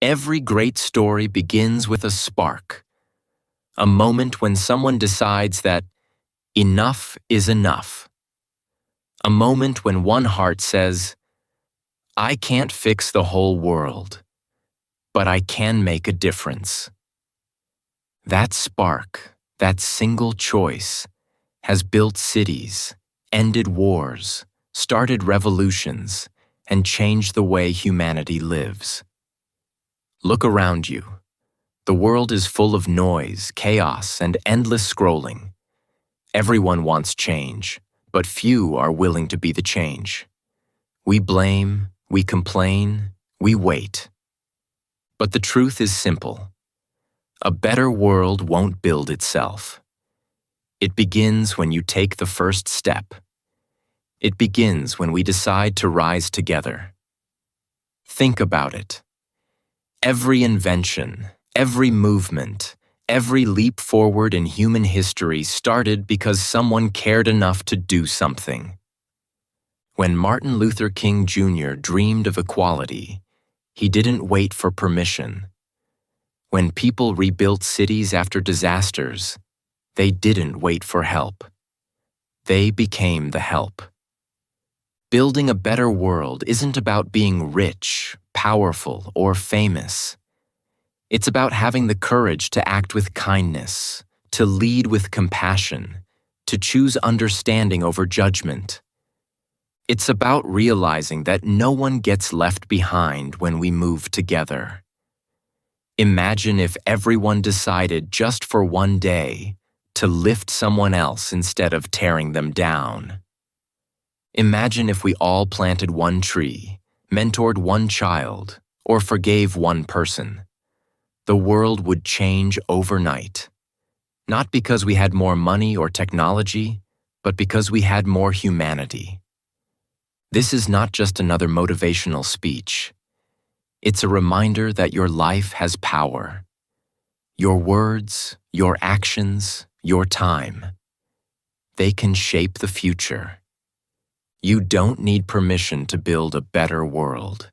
Every great story begins with a spark, a moment when someone decides that enough is enough. A moment when one heart says, I can't fix the whole world, but I can make a difference. That spark, that single choice, has built cities, ended wars, started revolutions, and changed the way humanity lives. Look around you. The world is full of noise, chaos, and endless scrolling. Everyone wants change, but few are willing to be the change. We blame, we complain, we wait. But the truth is simple. A better world won't build itself. It begins when you take the first step. It begins when we decide to rise together. Think about it. Every invention, every movement, every leap forward in human history started because someone cared enough to do something. When Martin Luther King Jr. dreamed of equality, he didn't wait for permission. When people rebuilt cities after disasters, they didn't wait for help. They became the help. Building a better world isn't about being rich, powerful, or famous. It's about having the courage to act with kindness, to lead with compassion, to choose understanding over judgment. It's about realizing that no one gets left behind when we move together. Imagine if everyone decided just for one day to lift someone else instead of tearing them down. Imagine if we all planted one tree, mentored one child, or forgave one person. The world would change overnight. Not because we had more money or technology, but because we had more humanity. This is not just another motivational speech. It's a reminder that your life has power. Your words, your actions, your time. They can shape the future. You don't need permission to build a better world.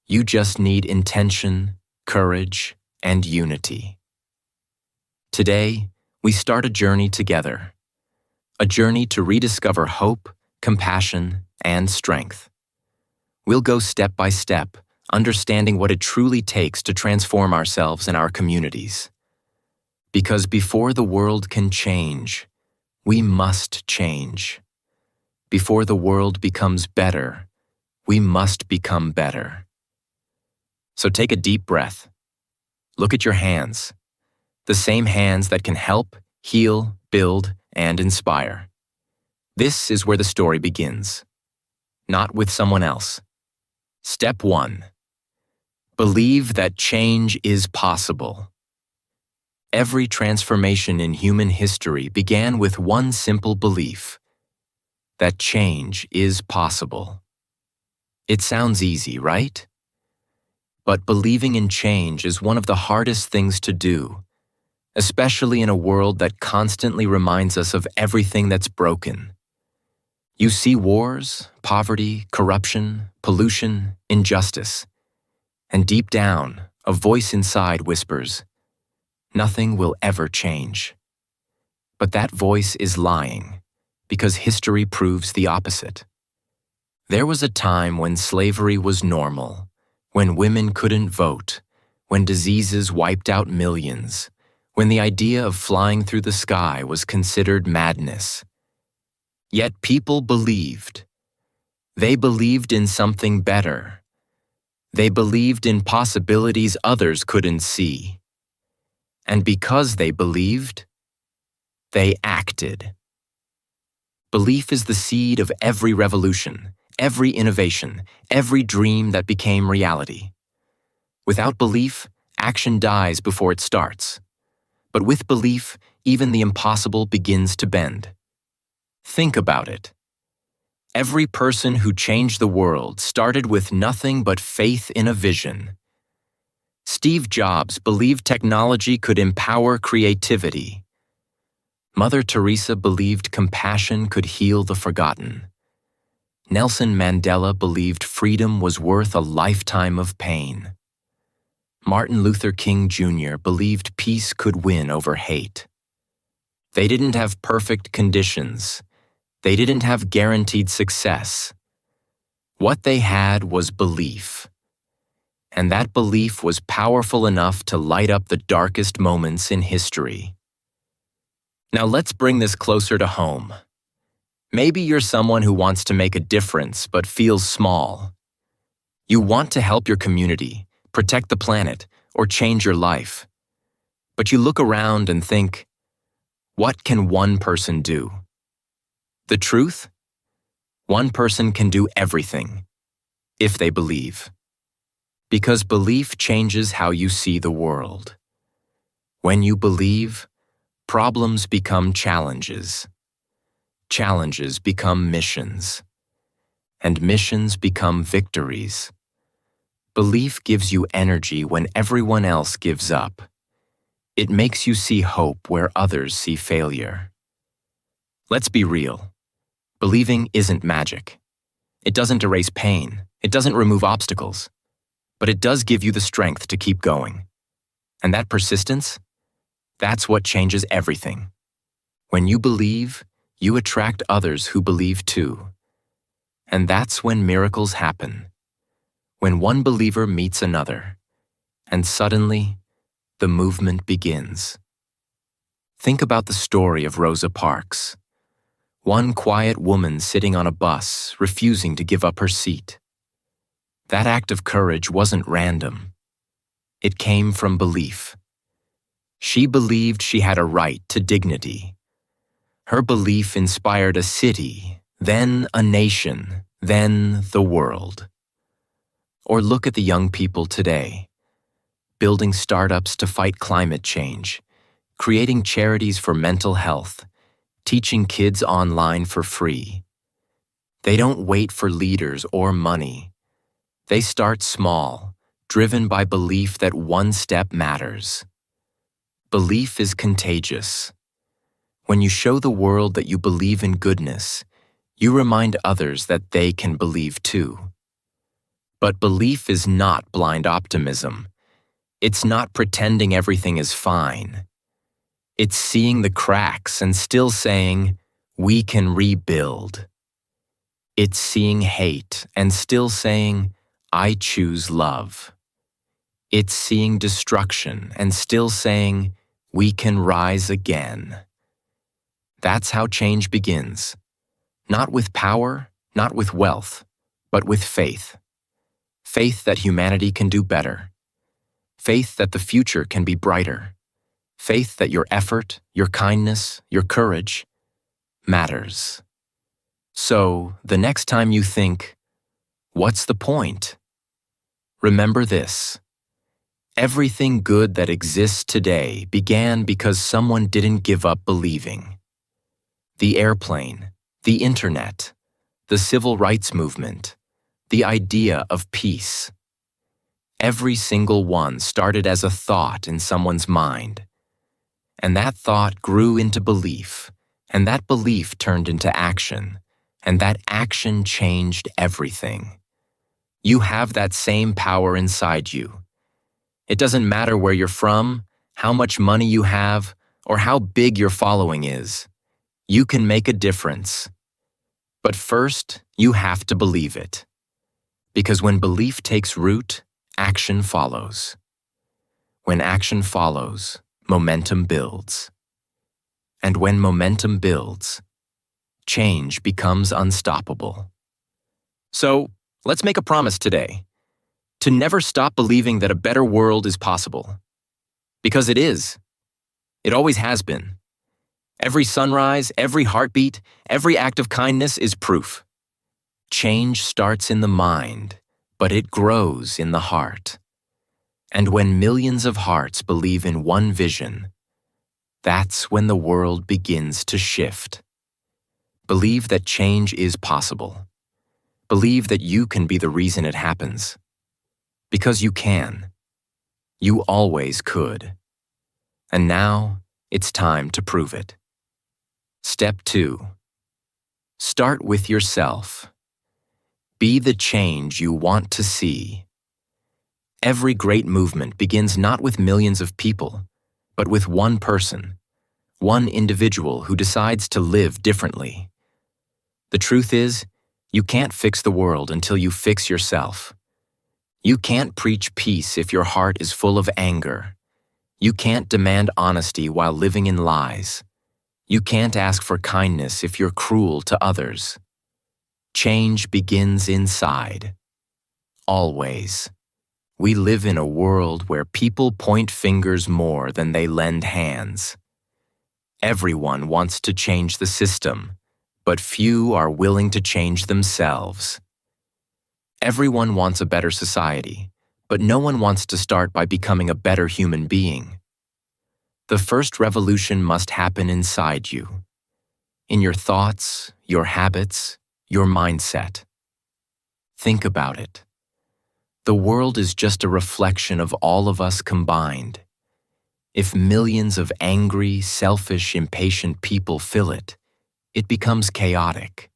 You just need intention, courage, and unity. Today, we start a journey together. A journey to rediscover hope, compassion, and strength. We'll go step by step, understanding what it truly takes to transform ourselves and our communities. Because before the world can change, we must change. Before the world becomes better, we must become better. So take a deep breath. Look at your hands, the same hands that can help, heal, build, and inspire. This is where the story begins, not with someone else. Step 1. Believe that change is possible. Every transformation in human history began with one simple belief: that change is possible. It sounds easy, right? But believing in change is one of the hardest things to do, especially in a world that constantly reminds us of everything that's broken. You see wars, poverty, corruption, pollution, injustice. And deep down, a voice inside whispers, nothing will ever change. But that voice is lying, because history proves the opposite. There was a time when slavery was normal, when women couldn't vote, when diseases wiped out millions, when the idea of flying through the sky was considered madness. Yet people believed. They believed in something better. They believed in possibilities others couldn't see. And because they believed, they acted. Belief is the seed of every revolution, every innovation, every dream that became reality. Without belief, action dies before it starts. But with belief, even the impossible begins to bend. Think about it. Every person who changed the world started with nothing but faith in a vision. Steve Jobs believed technology could empower creativity. Mother Teresa believed compassion could heal the forgotten. Nelson Mandela believed freedom was worth a lifetime of pain. Martin Luther King Jr. believed peace could win over hate. They didn't have perfect conditions. They didn't have guaranteed success. What they had was belief. And that belief was powerful enough to light up the darkest moments in history. Now let's bring this closer to home. Maybe you're someone who wants to make a difference but feels small. You want to help your community, protect the planet, or change your life. But you look around and think, what can one person do? The truth? One person can do everything, if they believe. Because belief changes how you see the world. When you believe, problems become challenges. Challenges become missions. And missions become victories. Belief gives you energy when everyone else gives up. It makes you see hope where others see failure. Let's be real. Believing isn't magic. It doesn't erase pain. It doesn't remove obstacles. But it does give you the strength to keep going. And that persistence, that's what changes everything. When you believe, you attract others who believe too. And that's when miracles happen. When one believer meets another, and suddenly, the movement begins. Think about the story of Rosa Parks. One quiet woman sitting on a bus, refusing to give up her seat. That act of courage wasn't random. It came from belief. She believed she had a right to dignity. Her belief inspired a city, then a nation, then the world. Or look at the young people today, building startups to fight climate change, creating charities for mental health, teaching kids online for free. They don't wait for leaders or money. They start small, driven by belief that one step matters. Belief is contagious. When you show the world that you believe in goodness, you remind others that they can believe too. But belief is not blind optimism. It's not pretending everything is fine. It's seeing the cracks and still saying, we can rebuild. It's seeing hate and still saying, I choose love. It's seeing destruction and still saying, we can rise again. That's how change begins. Not with power, not with wealth, but with faith. Faith that humanity can do better. Faith that the future can be brighter. Faith that your effort, your kindness, your courage matters. So, the next time you think, what's the point? Remember this. Everything good that exists today began because someone didn't give up believing. The airplane, the internet, the civil rights movement, the idea of peace. Every single one started as a thought in someone's mind. And that thought grew into belief, and that belief turned into action, and that action changed everything. You have that same power inside you. It doesn't matter where you're from, how much money you have, or how big your following is. You can make a difference. But first, you have to believe it. Because when belief takes root, action follows. When action follows, momentum builds. And when momentum builds, change becomes unstoppable. So, let's make a promise today. To never stop believing that a better world is possible. Because it is. It always has been. Every sunrise, every heartbeat, every act of kindness is proof. Change starts in the mind, but it grows in the heart. And when millions of hearts believe in one vision, that's when the world begins to shift. Believe that change is possible. Believe that you can be the reason it happens. Because you can. You always could. And now, it's time to prove it. Step 2. Start with yourself. Be the change you want to see. Every great movement begins not with millions of people, but with one person, one individual who decides to live differently. The truth is, you can't fix the world until you fix yourself. You can't preach peace if your heart is full of anger. You can't demand honesty while living in lies. You can't ask for kindness if you're cruel to others. Change begins inside. Always. We live in a world where people point fingers more than they lend hands. Everyone wants to change the system, but few are willing to change themselves. Everyone wants a better society, but no one wants to start by becoming a better human being. The first revolution must happen inside you, in your thoughts, your habits, your mindset. Think about it. The world is just a reflection of all of us combined. If millions of angry, selfish, impatient people fill it, it becomes chaotic.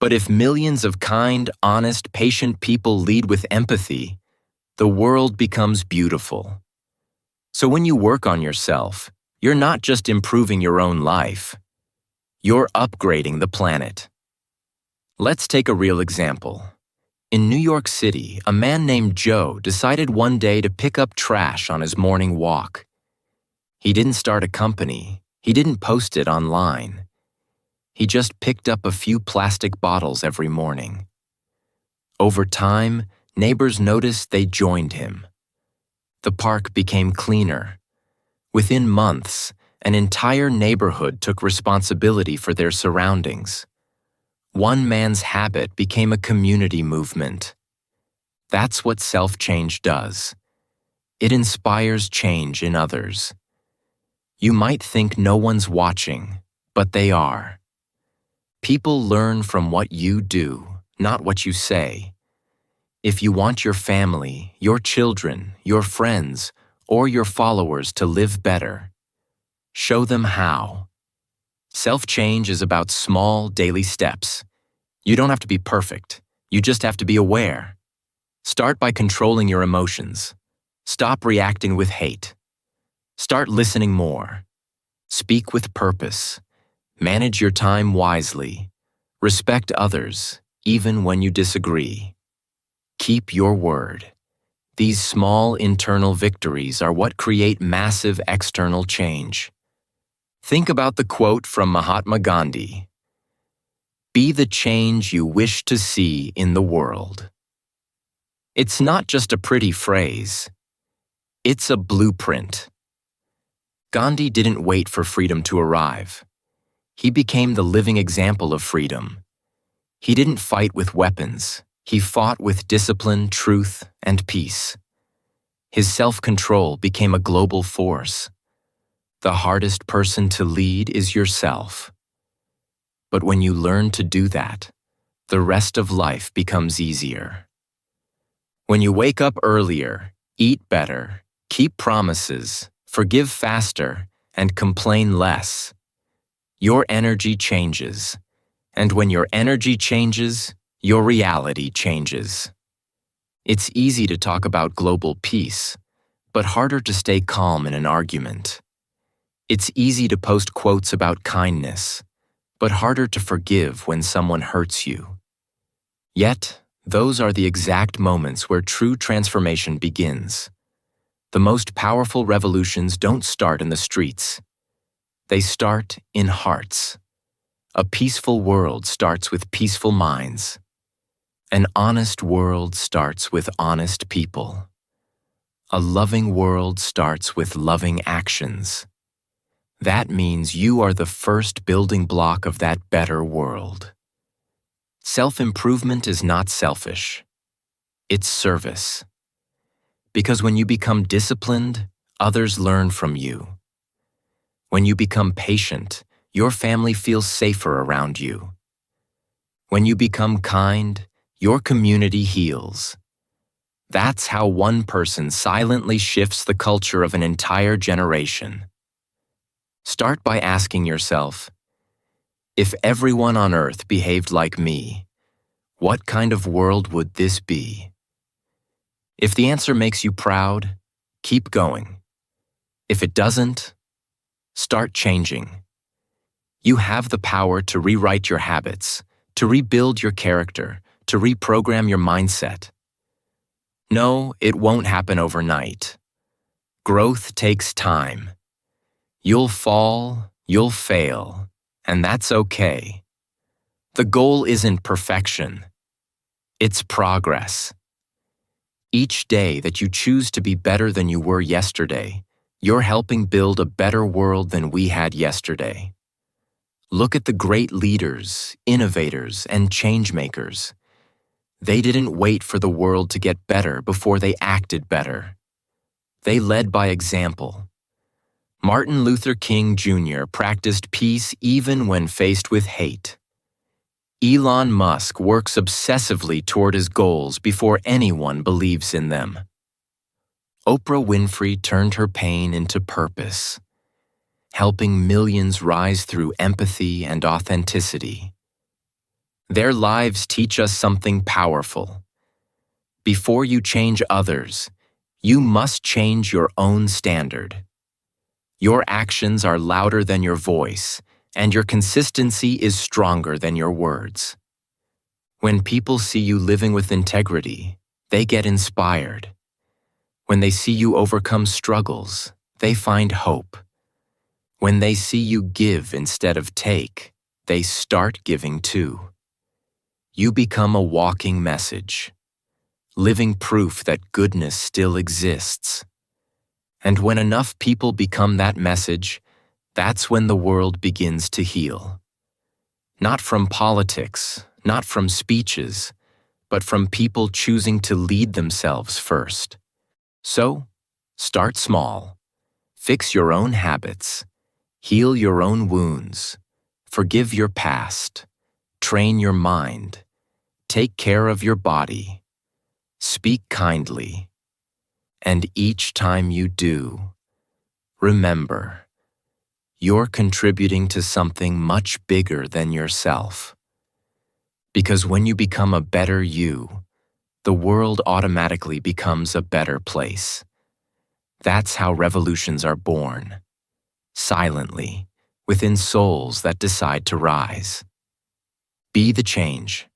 But if millions of kind, honest, patient people lead with empathy, the world becomes beautiful. So when you work on yourself, you're not just improving your own life, you're upgrading the planet. Let's take a real example. In New York City, a man named Joe decided one day to pick up trash on his morning walk. He didn't start a company. He didn't post it online. He just picked up a few plastic bottles every morning. Over time, neighbors noticed they joined him. The park became cleaner. Within months, an entire neighborhood took responsibility for their surroundings. One man's habit became a community movement. That's what self-change does. It inspires change in others. You might think no one's watching, but they are. People learn from what you do, not what you say. If you want your family, your children, your friends, or your followers to live better, show them how. Self-change is about small, daily steps. You don't have to be perfect. You just have to be aware. Start by controlling your emotions. Stop reacting with hate. Start listening more. Speak with purpose. Manage your time wisely. Respect others, even when you disagree. Keep your word. These small internal victories are what create massive external change. Think about the quote from Mahatma Gandhi. Be the change you wish to see in the world. It's not just a pretty phrase. It's a blueprint. Gandhi didn't wait for freedom to arrive. He became the living example of freedom. He didn't fight with weapons. He fought with discipline, truth, and peace. His self-control became a global force. The hardest person to lead is yourself. But when you learn to do that, the rest of life becomes easier. When you wake up earlier, eat better, keep promises, forgive faster, and complain less, your energy changes. And when your energy changes, your reality changes. It's easy to talk about global peace, but harder to stay calm in an argument. It's easy to post quotes about kindness, but harder to forgive when someone hurts you. Yet, those are the exact moments where true transformation begins. The most powerful revolutions don't start in the streets. They start in hearts. A peaceful world starts with peaceful minds. An honest world starts with honest people. A loving world starts with loving actions. That means you are the first building block of that better world. Self-improvement is not selfish. It's service. Because when you become disciplined, others learn from you. When you become patient, your family feels safer around you. When you become kind, your community heals. That's how one person silently shifts the culture of an entire generation. Start by asking yourself, if everyone on Earth behaved like me, what kind of world would this be? If the answer makes you proud, keep going. If it doesn't, start changing. You have the power to rewrite your habits, to rebuild your character, to reprogram your mindset. No, it won't happen overnight. Growth takes time. You'll fall, you'll fail, and that's okay. The goal isn't perfection. It's progress. Each day that you choose to be better than you were yesterday, you're helping build a better world than we had yesterday. Look at the great leaders, innovators, and changemakers. They didn't wait for the world to get better before they acted better. They led by example. Martin Luther King Jr. practiced peace even when faced with hate. Elon Musk works obsessively toward his goals before anyone believes in them. Oprah Winfrey turned her pain into purpose, helping millions rise through empathy and authenticity. Their lives teach us something powerful. Before you change others, you must change your own standard. Your actions are louder than your voice, and your consistency is stronger than your words. When people see you living with integrity, they get inspired. When they see you overcome struggles, they find hope. When they see you give instead of take, they start giving too. You become a walking message, living proof that goodness still exists. And when enough people become that message, that's when the world begins to heal. Not from politics, not from speeches, but from people choosing to lead themselves first. So, start small. Fix your own habits. Heal your own wounds. Forgive your past. Train your mind. Take care of your body. Speak kindly. And each time you do, remember, you're contributing to something much bigger than yourself. Because when you become a better you, the world automatically becomes a better place. That's how revolutions are born, silently, within souls that decide to rise. Be the change.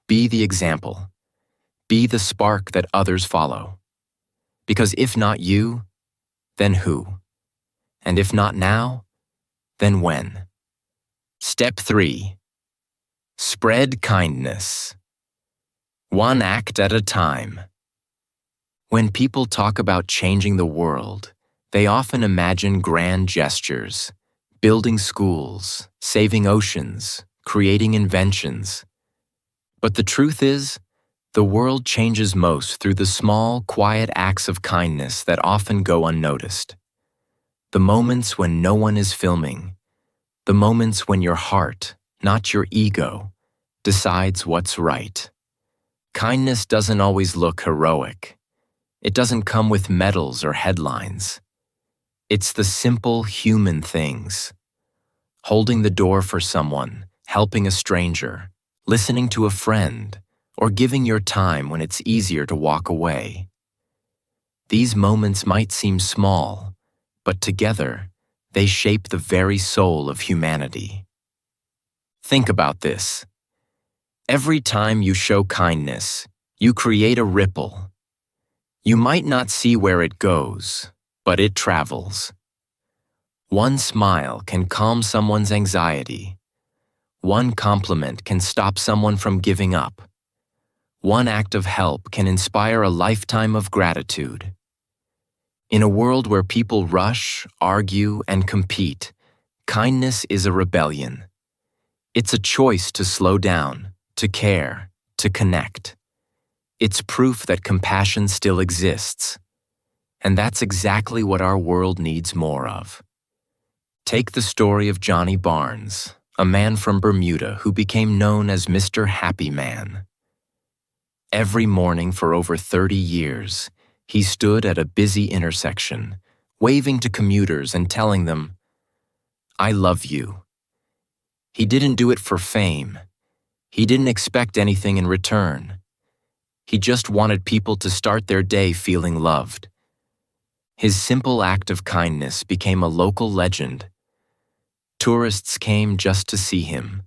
Be the example. Be the spark that others follow. Because if not you, then who? And if not now, then when? Step 3. Spread kindness. One act at a time. When people talk about changing the world, they often imagine grand gestures, building schools, saving oceans, creating inventions. But the truth is, the world changes most through the small, quiet acts of kindness that often go unnoticed. The moments when no one is filming, the moments when your heart, not your ego, decides what's right. Kindness doesn't always look heroic. It doesn't come with medals or headlines. It's the simple human things. Holding the door for someone, helping a stranger, listening to a friend, or giving your time when it's easier to walk away. These moments might seem small, but together, they shape the very soul of humanity. Think about this. Every time you show kindness, you create a ripple. You might not see where it goes, but it travels. One smile can calm someone's anxiety. One compliment can stop someone from giving up. One act of help can inspire a lifetime of gratitude. In a world where people rush, argue, and compete, kindness is a rebellion. It's a choice to slow down, to care, to connect. It's proof that compassion still exists. And that's exactly what our world needs more of. Take the story of Johnny Barnes, a man from Bermuda who became known as Mr. Happy Man. Every morning for over 30 years, he stood at a busy intersection, waving to commuters and telling them, "I love you." He didn't do it for fame. He didn't expect anything in return. He just wanted people to start their day feeling loved. His simple act of kindness became a local legend. Tourists came just to see him.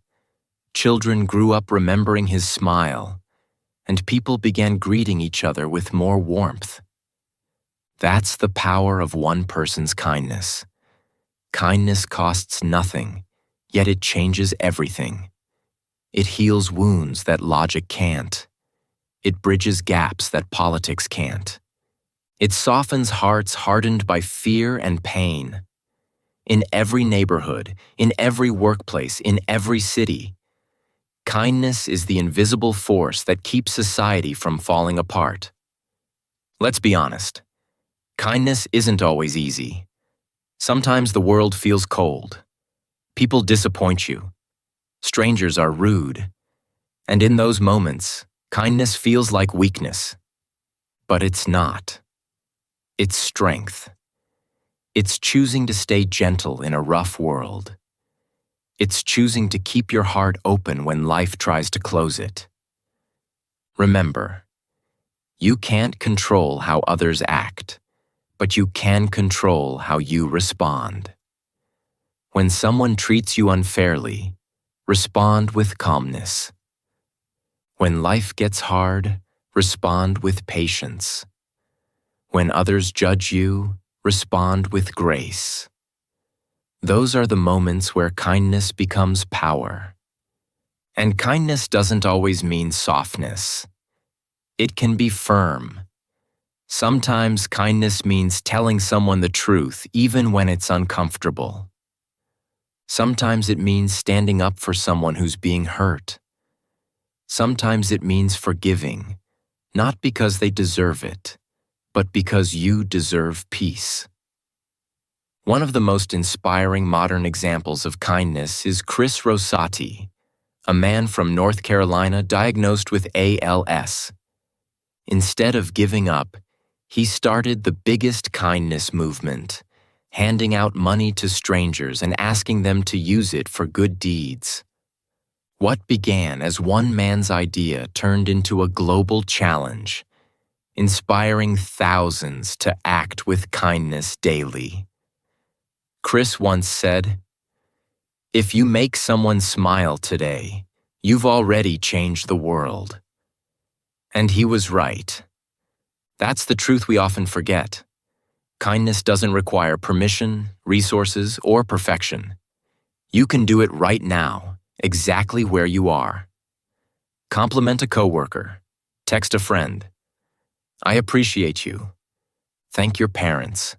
Children grew up remembering his smile, and people began greeting each other with more warmth. That's the power of one person's kindness. Kindness costs nothing, yet it changes everything. It heals wounds that logic can't. It bridges gaps that politics can't. It softens hearts hardened by fear and pain. In every neighborhood, in every workplace, in every city, kindness is the invisible force that keeps society from falling apart. Let's be honest. Kindness isn't always easy. Sometimes the world feels cold. People disappoint you. Strangers are rude. And in those moments, kindness feels like weakness. But it's not. It's strength. It's choosing to stay gentle in a rough world. It's choosing to keep your heart open when life tries to close it. Remember, you can't control how others act, but you can control how you respond. When someone treats you unfairly, respond with calmness. When life gets hard, respond with patience. When others judge you, respond with grace. Those are the moments where kindness becomes power. And kindness doesn't always mean softness. It can be firm. Sometimes kindness means telling someone the truth even when it's uncomfortable. Sometimes it means standing up for someone who's being hurt. Sometimes it means forgiving, not because they deserve it, but because you deserve peace. One of the most inspiring modern examples of kindness is Chris Rosati, a man from North Carolina diagnosed with ALS. Instead of giving up, he started the biggest kindness movement, handing out money to strangers and asking them to use it for good deeds. What began as one man's idea turned into a global challenge, inspiring thousands to act with kindness daily. Chris once said, "If you make someone smile today, you've already changed the world." And he was right. That's the truth we often forget. Kindness doesn't require permission, resources, or perfection. You can do it right now, exactly where you are. Compliment a coworker. Text a friend. I appreciate you. Thank your parents.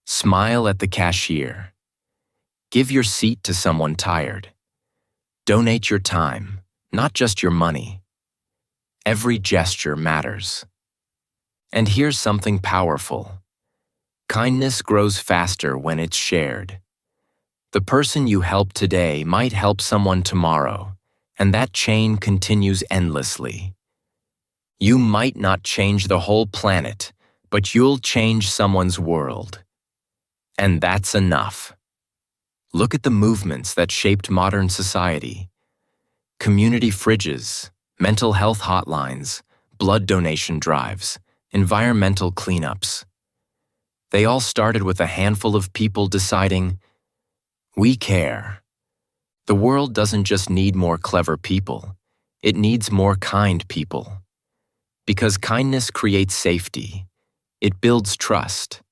Smile at the cashier. Give your seat to someone tired. Donate your time, not just your money. Every gesture matters. And here's something powerful. Kindness grows faster when it's shared. The person you help today might help someone tomorrow, and that chain continues endlessly. You might not change the whole planet, but you'll change someone's world. And that's enough. Look at the movements that shaped modern society. Community fridges, mental health hotlines, blood donation drives, environmental cleanups. They all started with a handful of people deciding, we care. The world doesn't just need more clever people, it needs more kind people. Because kindness creates safety. It builds trust.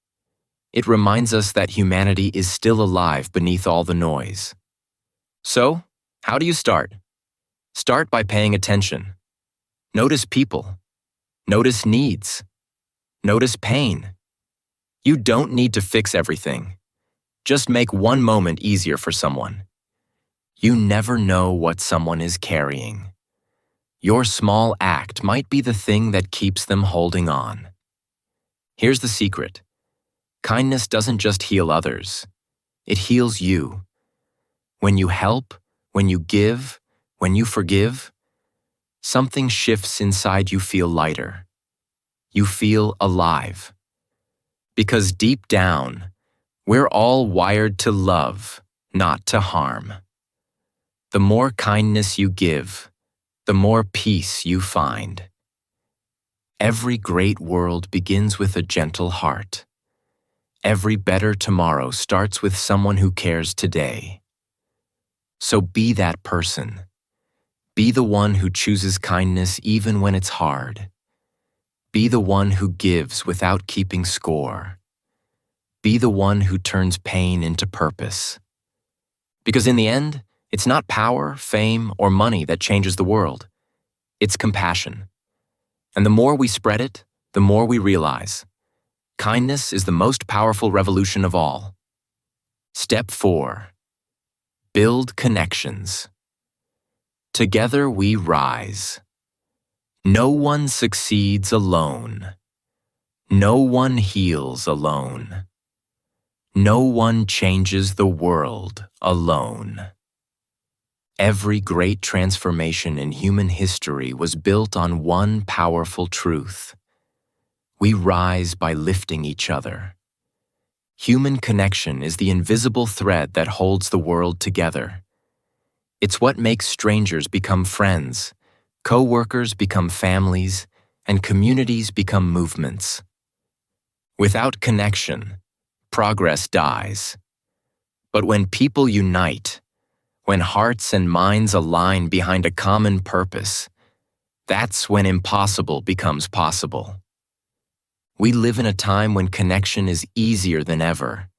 It reminds us that humanity is still alive beneath all the noise. So, how do you start? Start by paying attention. Notice people. Notice needs. Notice pain. You don't need to fix everything. Just make one moment easier for someone. You never know what someone is carrying. Your small act might be the thing that keeps them holding on. Here's the secret. Kindness doesn't just heal others. It heals you. When you help, when you give, when you forgive, something shifts inside you. Feel lighter. You feel alive. Because deep down, we're all wired to love, not to harm. The more kindness you give, the more peace you find. Every great world begins with a gentle heart. Every better tomorrow starts with someone who cares today. So be that person. Be the one who chooses kindness even when it's hard. Be the one who gives without keeping score. Be the one who turns pain into purpose. Because in the end, it's not power, fame, or money that changes the world. It's compassion. And the more we spread it, the more we realize kindness is the most powerful revolution of all. Step 4. Build connections. Together we rise. No one succeeds alone. No one heals alone. No one changes the world alone. Every great transformation in human history was built on one powerful truth. We rise by lifting each other. Human connection is the invisible thread that holds the world together. It's what makes strangers become friends, co-workers become families, and communities become movements. Without connection, progress dies. But when people unite, when hearts and minds align behind a common purpose, that's when impossible becomes possible. We live in a time when connection is easier than ever,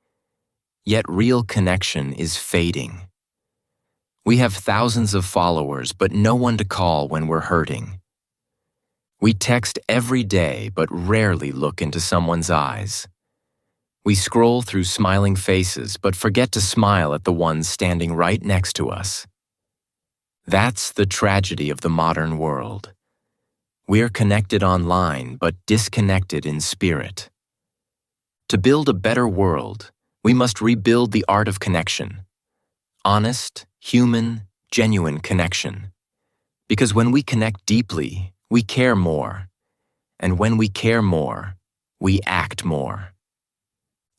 yet real connection is fading. We have thousands of followers, but no one to call when we're hurting. We text every day, but rarely look into someone's eyes. We scroll through smiling faces, but forget to smile at the ones standing right next to us. That's the tragedy of the modern world. We're connected online, but disconnected in spirit. To build a better world, we must rebuild the art of connection. Honest, human, genuine connection. Because when we connect deeply, we care more. And when we care more, we act more.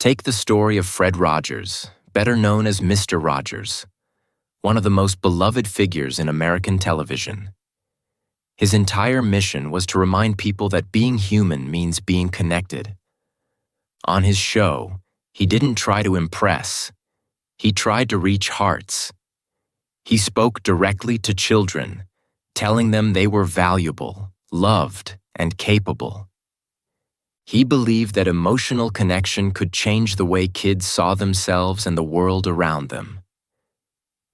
Take the story of Fred Rogers, better known as Mr. Rogers, one of the most beloved figures in American television. His entire mission was to remind people that being human means being connected. On his show, he didn't try to impress. He tried to reach hearts. He spoke directly to children, telling them they were valuable, loved, and capable. He believed that emotional connection could change the way kids saw themselves and the world around them.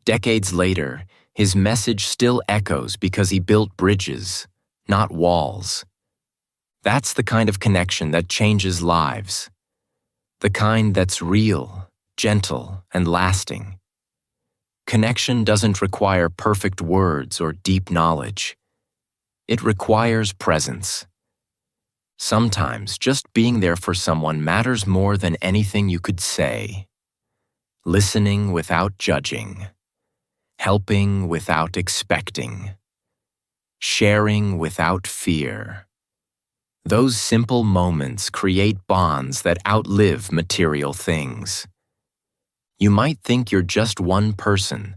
Decades later, his message still echoes because he built bridges, not walls. That's the kind of connection that changes lives. The kind that's real, gentle, and lasting. Connection doesn't require perfect words or deep knowledge. It requires presence. Sometimes just being there for someone matters more than anything you could say. Listening without judging. Helping without expecting. Sharing without fear. Those simple moments create bonds that outlive material things. You might think you're just one person,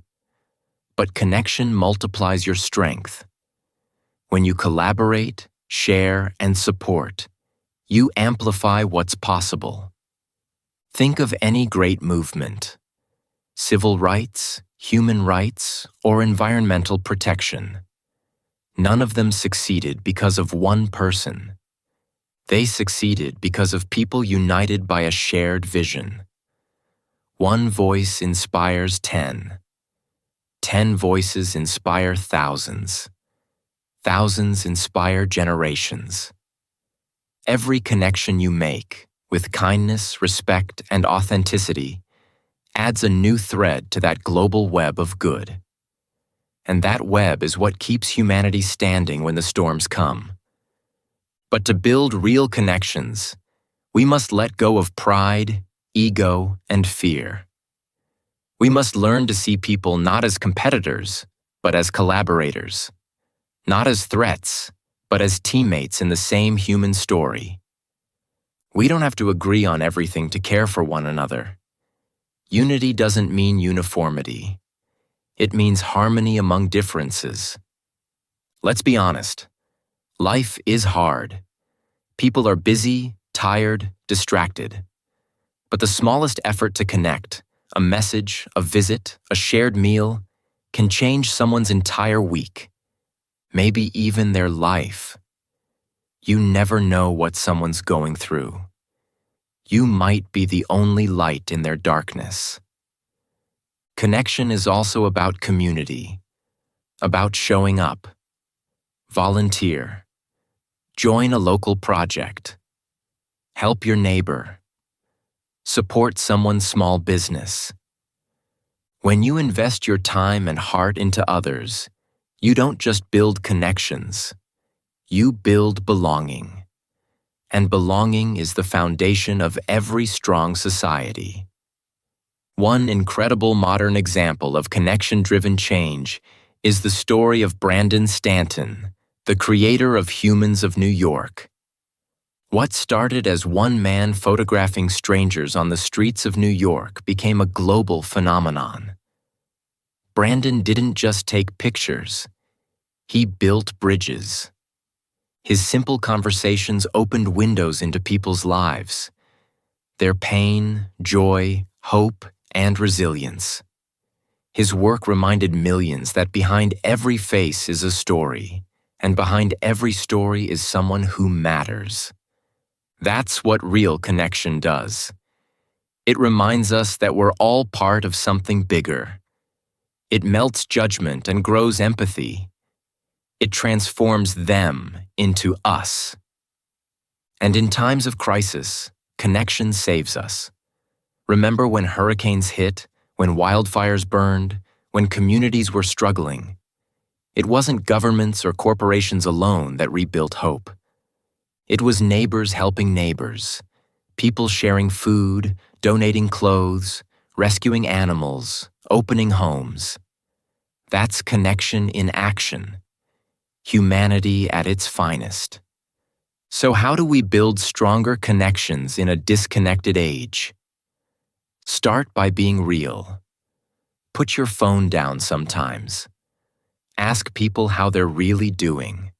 but connection multiplies your strength. When you collaborate, share, and support, you amplify what's possible. Think of any great movement: civil rights, human rights, or environmental protection. None of them succeeded because of one person. They succeeded because of people united by a shared vision. One voice inspires 10. 10 voices inspire thousands. Thousands inspire generations. Every connection you make, with kindness, respect, and authenticity, adds a new thread to that global web of good. And that web is what keeps humanity standing when the storms come. But to build real connections, we must let go of pride, ego, and fear. We must learn to see people not as competitors, but as collaborators. Not as threats, but as teammates in the same human story. We don't have to agree on everything to care for one another. Unity doesn't mean uniformity. It means harmony among differences. Let's be honest. Life is hard. People are busy, tired, distracted. But the smallest effort to connect, a message, a visit, a shared meal, can change someone's entire week, maybe even their life. You never know what someone's going through. You might be the only light in their darkness. Connection is also about community, about showing up. Volunteer. Join a local project. Help your neighbor. Support someone's small business. When you invest your time and heart into others, you don't just build connections, you build belonging. And belonging is the foundation of every strong society. One incredible modern example of connection-driven change is the story of Brandon Stanton, the creator of Humans of New York. What started as one man photographing strangers on the streets of New York became a global phenomenon. Brandon didn't just take pictures, he built bridges. His simple conversations opened windows into people's lives, their pain, joy, hope, and resilience. His work reminded millions that behind every face is a story, and behind every story is someone who matters. That's what real connection does. It reminds us that we're all part of something bigger. It melts judgment and grows empathy. It transforms them into us. And in times of crisis, connection saves us. Remember when hurricanes hit, when wildfires burned, when communities were struggling? It wasn't governments or corporations alone that rebuilt hope. It was neighbors helping neighbors, people sharing food, donating clothes, rescuing animals, opening homes. That's connection in action, humanity at its finest. So how do we build stronger connections in a disconnected age? Start by being real. Put your phone down sometimes. Ask people how they're really doing.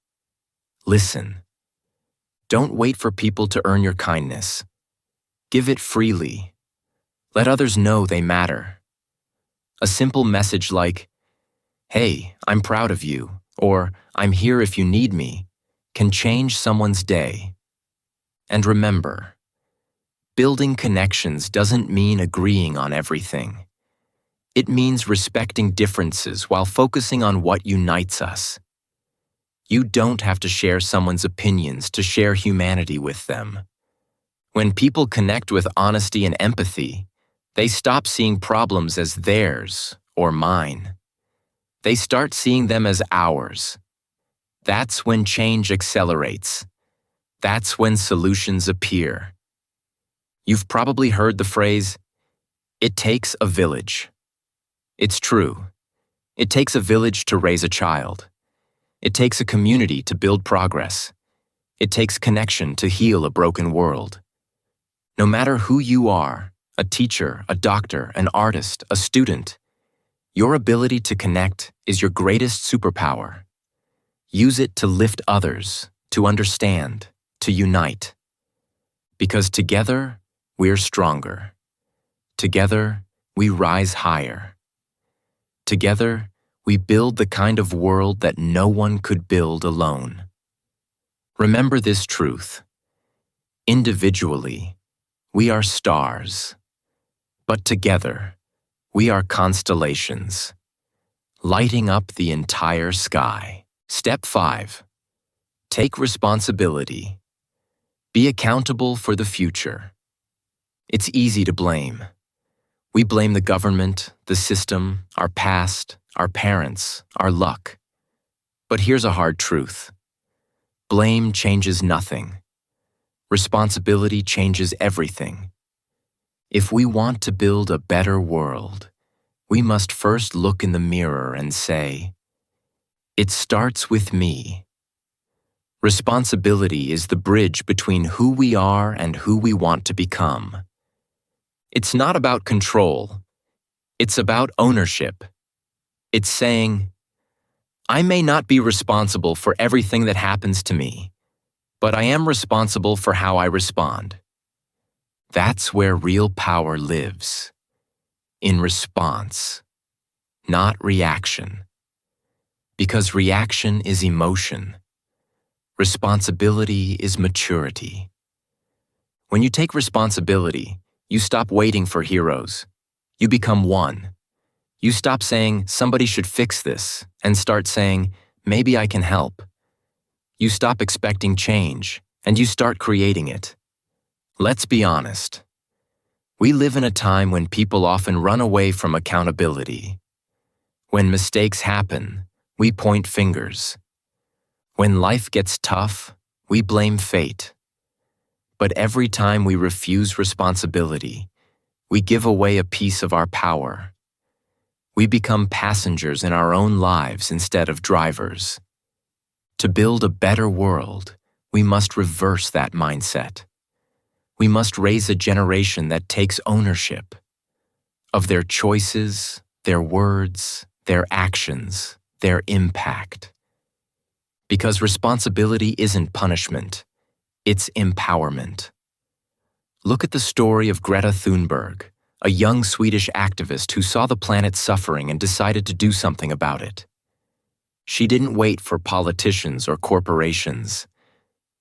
Listen. Don't wait for people to earn your kindness. Give it freely. Let others know they matter. A simple message like, "Hey, I'm proud of you," or "I'm here if you need me," can change someone's day. And remember, building connections doesn't mean agreeing on everything. It means respecting differences while focusing on what unites us. You don't have to share someone's opinions to share humanity with them. When people connect with honesty and empathy, they stop seeing problems as theirs or mine. They start seeing them as ours. That's when change accelerates. That's when solutions appear. You've probably heard the phrase, "It takes a village." It's true. It takes a village to raise a child. It takes a community to build progress. It takes connection to heal a broken world. No matter who you are, a teacher, a doctor, an artist, a student, your ability to connect is your greatest superpower. Use it to lift others, to understand, to unite. Because together, we're stronger. Together, we rise higher. Together, we build the kind of world that no one could build alone. Remember this truth. Individually, we are stars. But together, we are constellations, lighting up the entire sky. Step 5. Take responsibility. Be accountable for the future. It's easy to blame. We blame the government, the system, our past, our parents, our luck. But here's a hard truth. Blame changes nothing. Responsibility changes everything. If we want to build a better world, we must first look in the mirror and say, "It starts with me." Responsibility is the bridge between who we are and who we want to become. It's not about control. It's about ownership. It's saying, "I may not be responsible for everything that happens to me, but I am responsible for how I respond. That's where real power lives. In response, not reaction. Because reaction is emotion. Responsibility is maturity. When you take responsibility, you stop waiting for heroes. You become one. You stop saying, somebody should fix this, and start saying, maybe I can help. You stop expecting change, and you start creating it. Let's be honest. We live in a time when people often run away from accountability. When mistakes happen, we point fingers. When life gets tough, we blame fate. But every time we refuse responsibility, we give away a piece of our power. We become passengers in our own lives instead of drivers. To build a better world, we must reverse that mindset. We must raise a generation that takes ownership of their choices, their words, their actions, their impact. Because responsibility isn't punishment, it's empowerment. Look at the story of Greta Thunberg, a young Swedish activist who saw the planet suffering and decided to do something about it. She didn't wait for politicians or corporations.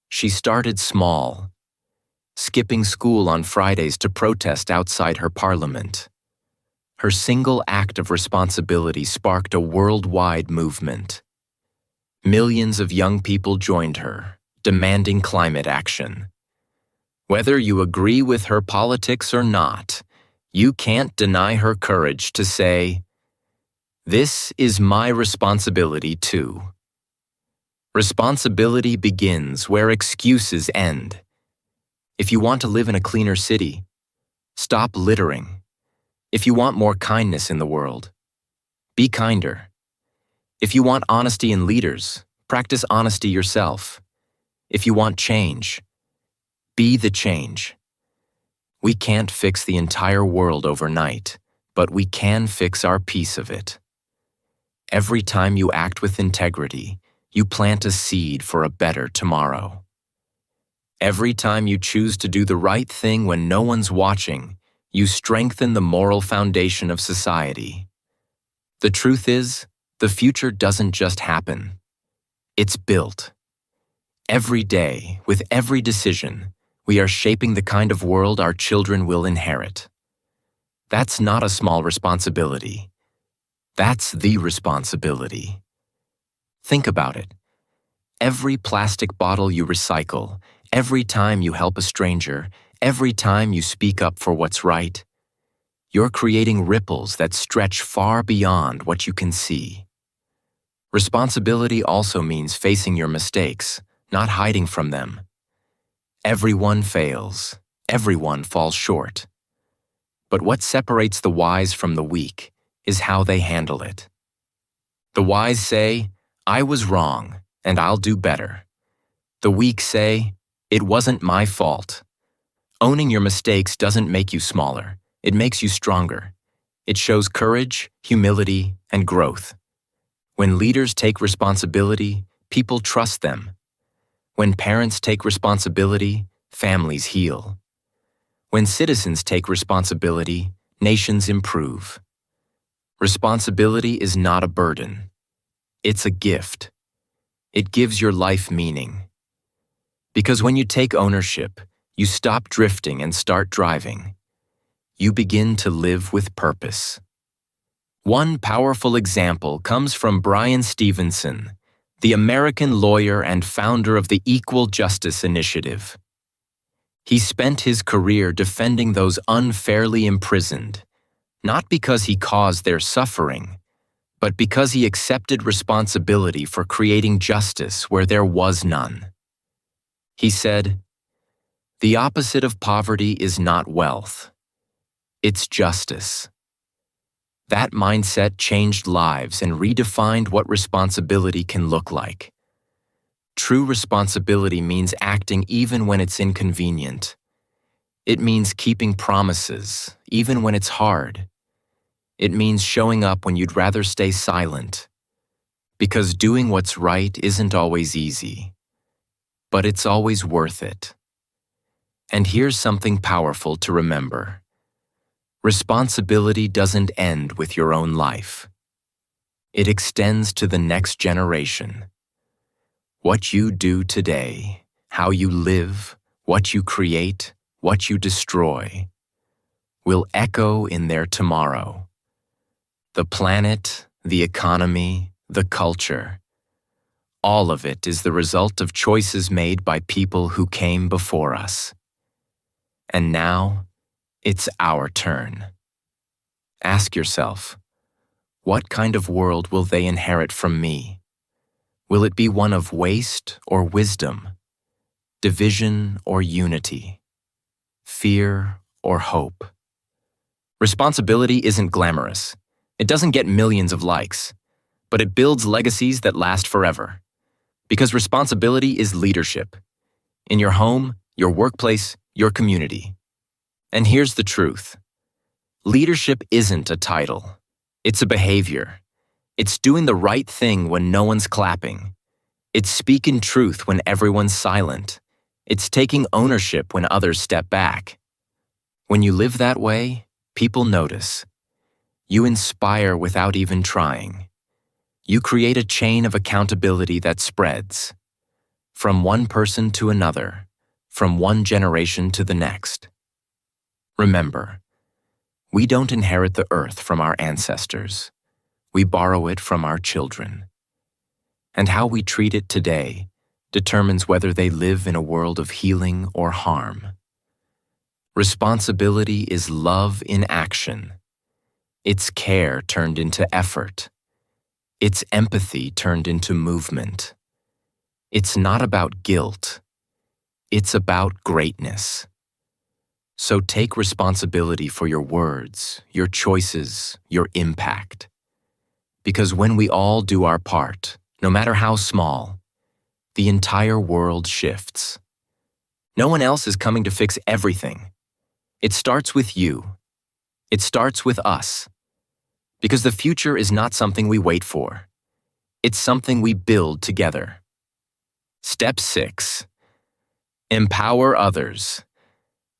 She started small, skipping school on Fridays to protest outside her parliament. Her single act of responsibility sparked a worldwide movement. Millions of young people joined her, demanding climate action. Whether you agree with her politics or not, you can't deny her courage to say, "This is my responsibility too." Responsibility begins where excuses end. If you want to live in a cleaner city, stop littering. If you want more kindness in the world, be kinder. If you want honesty in leaders, practice honesty yourself. If you want change, be the change. We can't fix the entire world overnight, but we can fix our piece of it. Every time you act with integrity, you plant a seed for a better tomorrow. Every time you choose to do the right thing when no one's watching, you strengthen the moral foundation of society. The truth is, the future doesn't just happen. It's built. Every day, with every decision, we are shaping the kind of world our children will inherit. That's not a small responsibility. That's the responsibility. Think about it. Every plastic bottle you recycle, every time you help a stranger, every time you speak up for what's right, you're creating ripples that stretch far beyond what you can see. Responsibility also means facing your mistakes, not hiding from them. Everyone fails. Everyone falls short. But what separates the wise from the weak is how they handle it. The wise say, "I was wrong, and I'll do better." The weak say, "It wasn't my fault." Owning your mistakes doesn't make you smaller. It makes you stronger. It shows courage, humility, and growth. When leaders take responsibility, people trust them. When parents take responsibility, families heal. When citizens take responsibility, nations improve. Responsibility is not a burden. It's a gift. It gives your life meaning. Because when you take ownership, you stop drifting and start driving. You begin to live with purpose. One powerful example comes from Bryan Stevenson, the American lawyer and founder of the Equal Justice Initiative. He spent his career defending those unfairly imprisoned, not because he caused their suffering, but because he accepted responsibility for creating justice where there was none. He said, "The opposite of poverty is not wealth. It's justice." That mindset changed lives and redefined what responsibility can look like. True responsibility means acting even when it's inconvenient. It means keeping promises, even when it's hard. It means showing up when you'd rather stay silent. Because doing what's right isn't always easy. but it's always worth it. And here's something powerful to remember. Responsibility doesn't end with your own life. It extends to the next generation. What you do today, how you live, what you create, what you destroy, will echo in their tomorrow. The planet, the economy, the culture, all of it is the result of choices made by people who came before us. And now, it's our turn. Ask yourself, what kind of world will they inherit from me? Will it be one of waste or wisdom, division or unity, fear or hope? Responsibility isn't glamorous. It doesn't get millions of likes, but it builds legacies that last forever. Because responsibility is leadership. In your home, your workplace, your community. And here's the truth. Leadership isn't a title. It's a behavior. It's doing the right thing when no one's clapping. It's speaking truth when everyone's silent. It's taking ownership when others step back. When you live that way, people notice. You inspire without even trying. You create a chain of accountability that spreads. From one person to another, from one generation to the next. Remember, we don't inherit the earth from our ancestors. We borrow it from our children. And how we treat it today determines whether they live in a world of healing or harm. Responsibility is love in action. It's care turned into effort. It's empathy turned into movement. It's not about guilt. It's about greatness. So take responsibility for your words, your choices, your impact. Because when we all do our part, no matter how small, the entire world shifts. No one else is coming to fix everything. It starts with you. It starts with us. Because the future is not something we wait for. It's something we build together. Step 6. Empower others.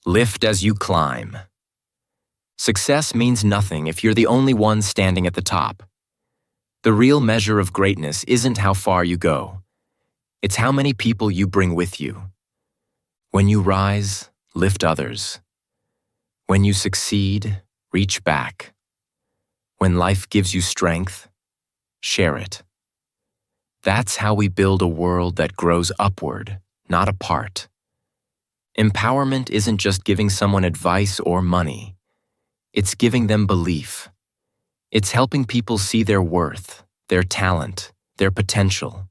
Lift as you climb. Success means nothing if you're the only one standing at the top. The real measure of greatness isn't how far you go. It's how many people you bring with you. When you rise, lift others. When you succeed, reach back. When life gives you strength, share it. That's how we build a world that grows upward, not apart. Empowerment isn't just giving someone advice or money. It's giving them belief. It's helping people see their worth, their talent, their potential.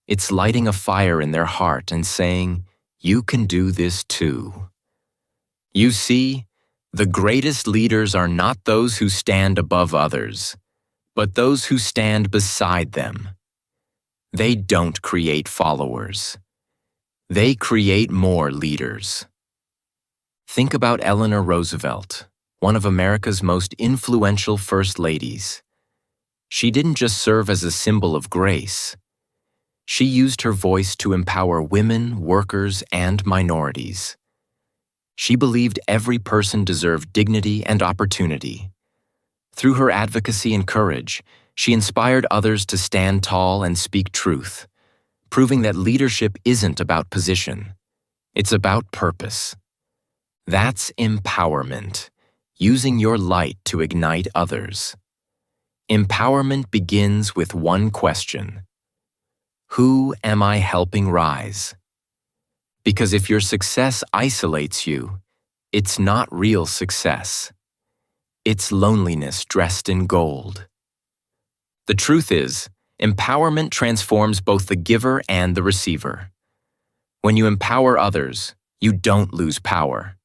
It's lighting a fire in their heart and saying, "You can do this too." You see, the greatest leaders are not those who stand above others, but those who stand beside them. They don't create followers. They create more leaders. Think about Eleanor Roosevelt, one of America's most influential first ladies. She didn't just serve as a symbol of grace. She used her voice to empower women, workers, and minorities. She believed every person deserved dignity and opportunity. Through her advocacy and courage, she inspired others to stand tall and speak truth, proving that leadership isn't about position. It's about purpose. That's empowerment, using your light to ignite others. Empowerment begins with one question. Who am I helping rise? Because if your success isolates you, it's not real success. It's loneliness dressed in gold. The truth is, empowerment transforms both the giver and the receiver. When you empower others, you don't lose power.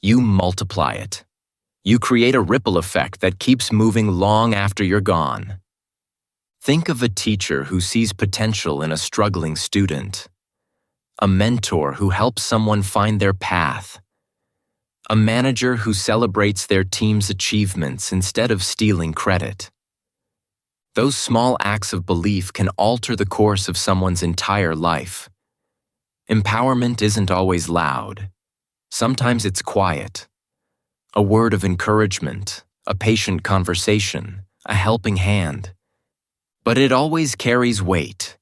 You multiply it. You create a ripple effect that keeps moving long after you're gone. Think of a teacher who sees potential in a struggling student. A mentor who helps someone find their path. A manager who celebrates their team's achievements instead of stealing credit. Those small acts of belief can alter the course of someone's entire life. Empowerment isn't always loud. Sometimes it's quiet. A word of encouragement, a patient conversation, a helping hand. But it always carries weight,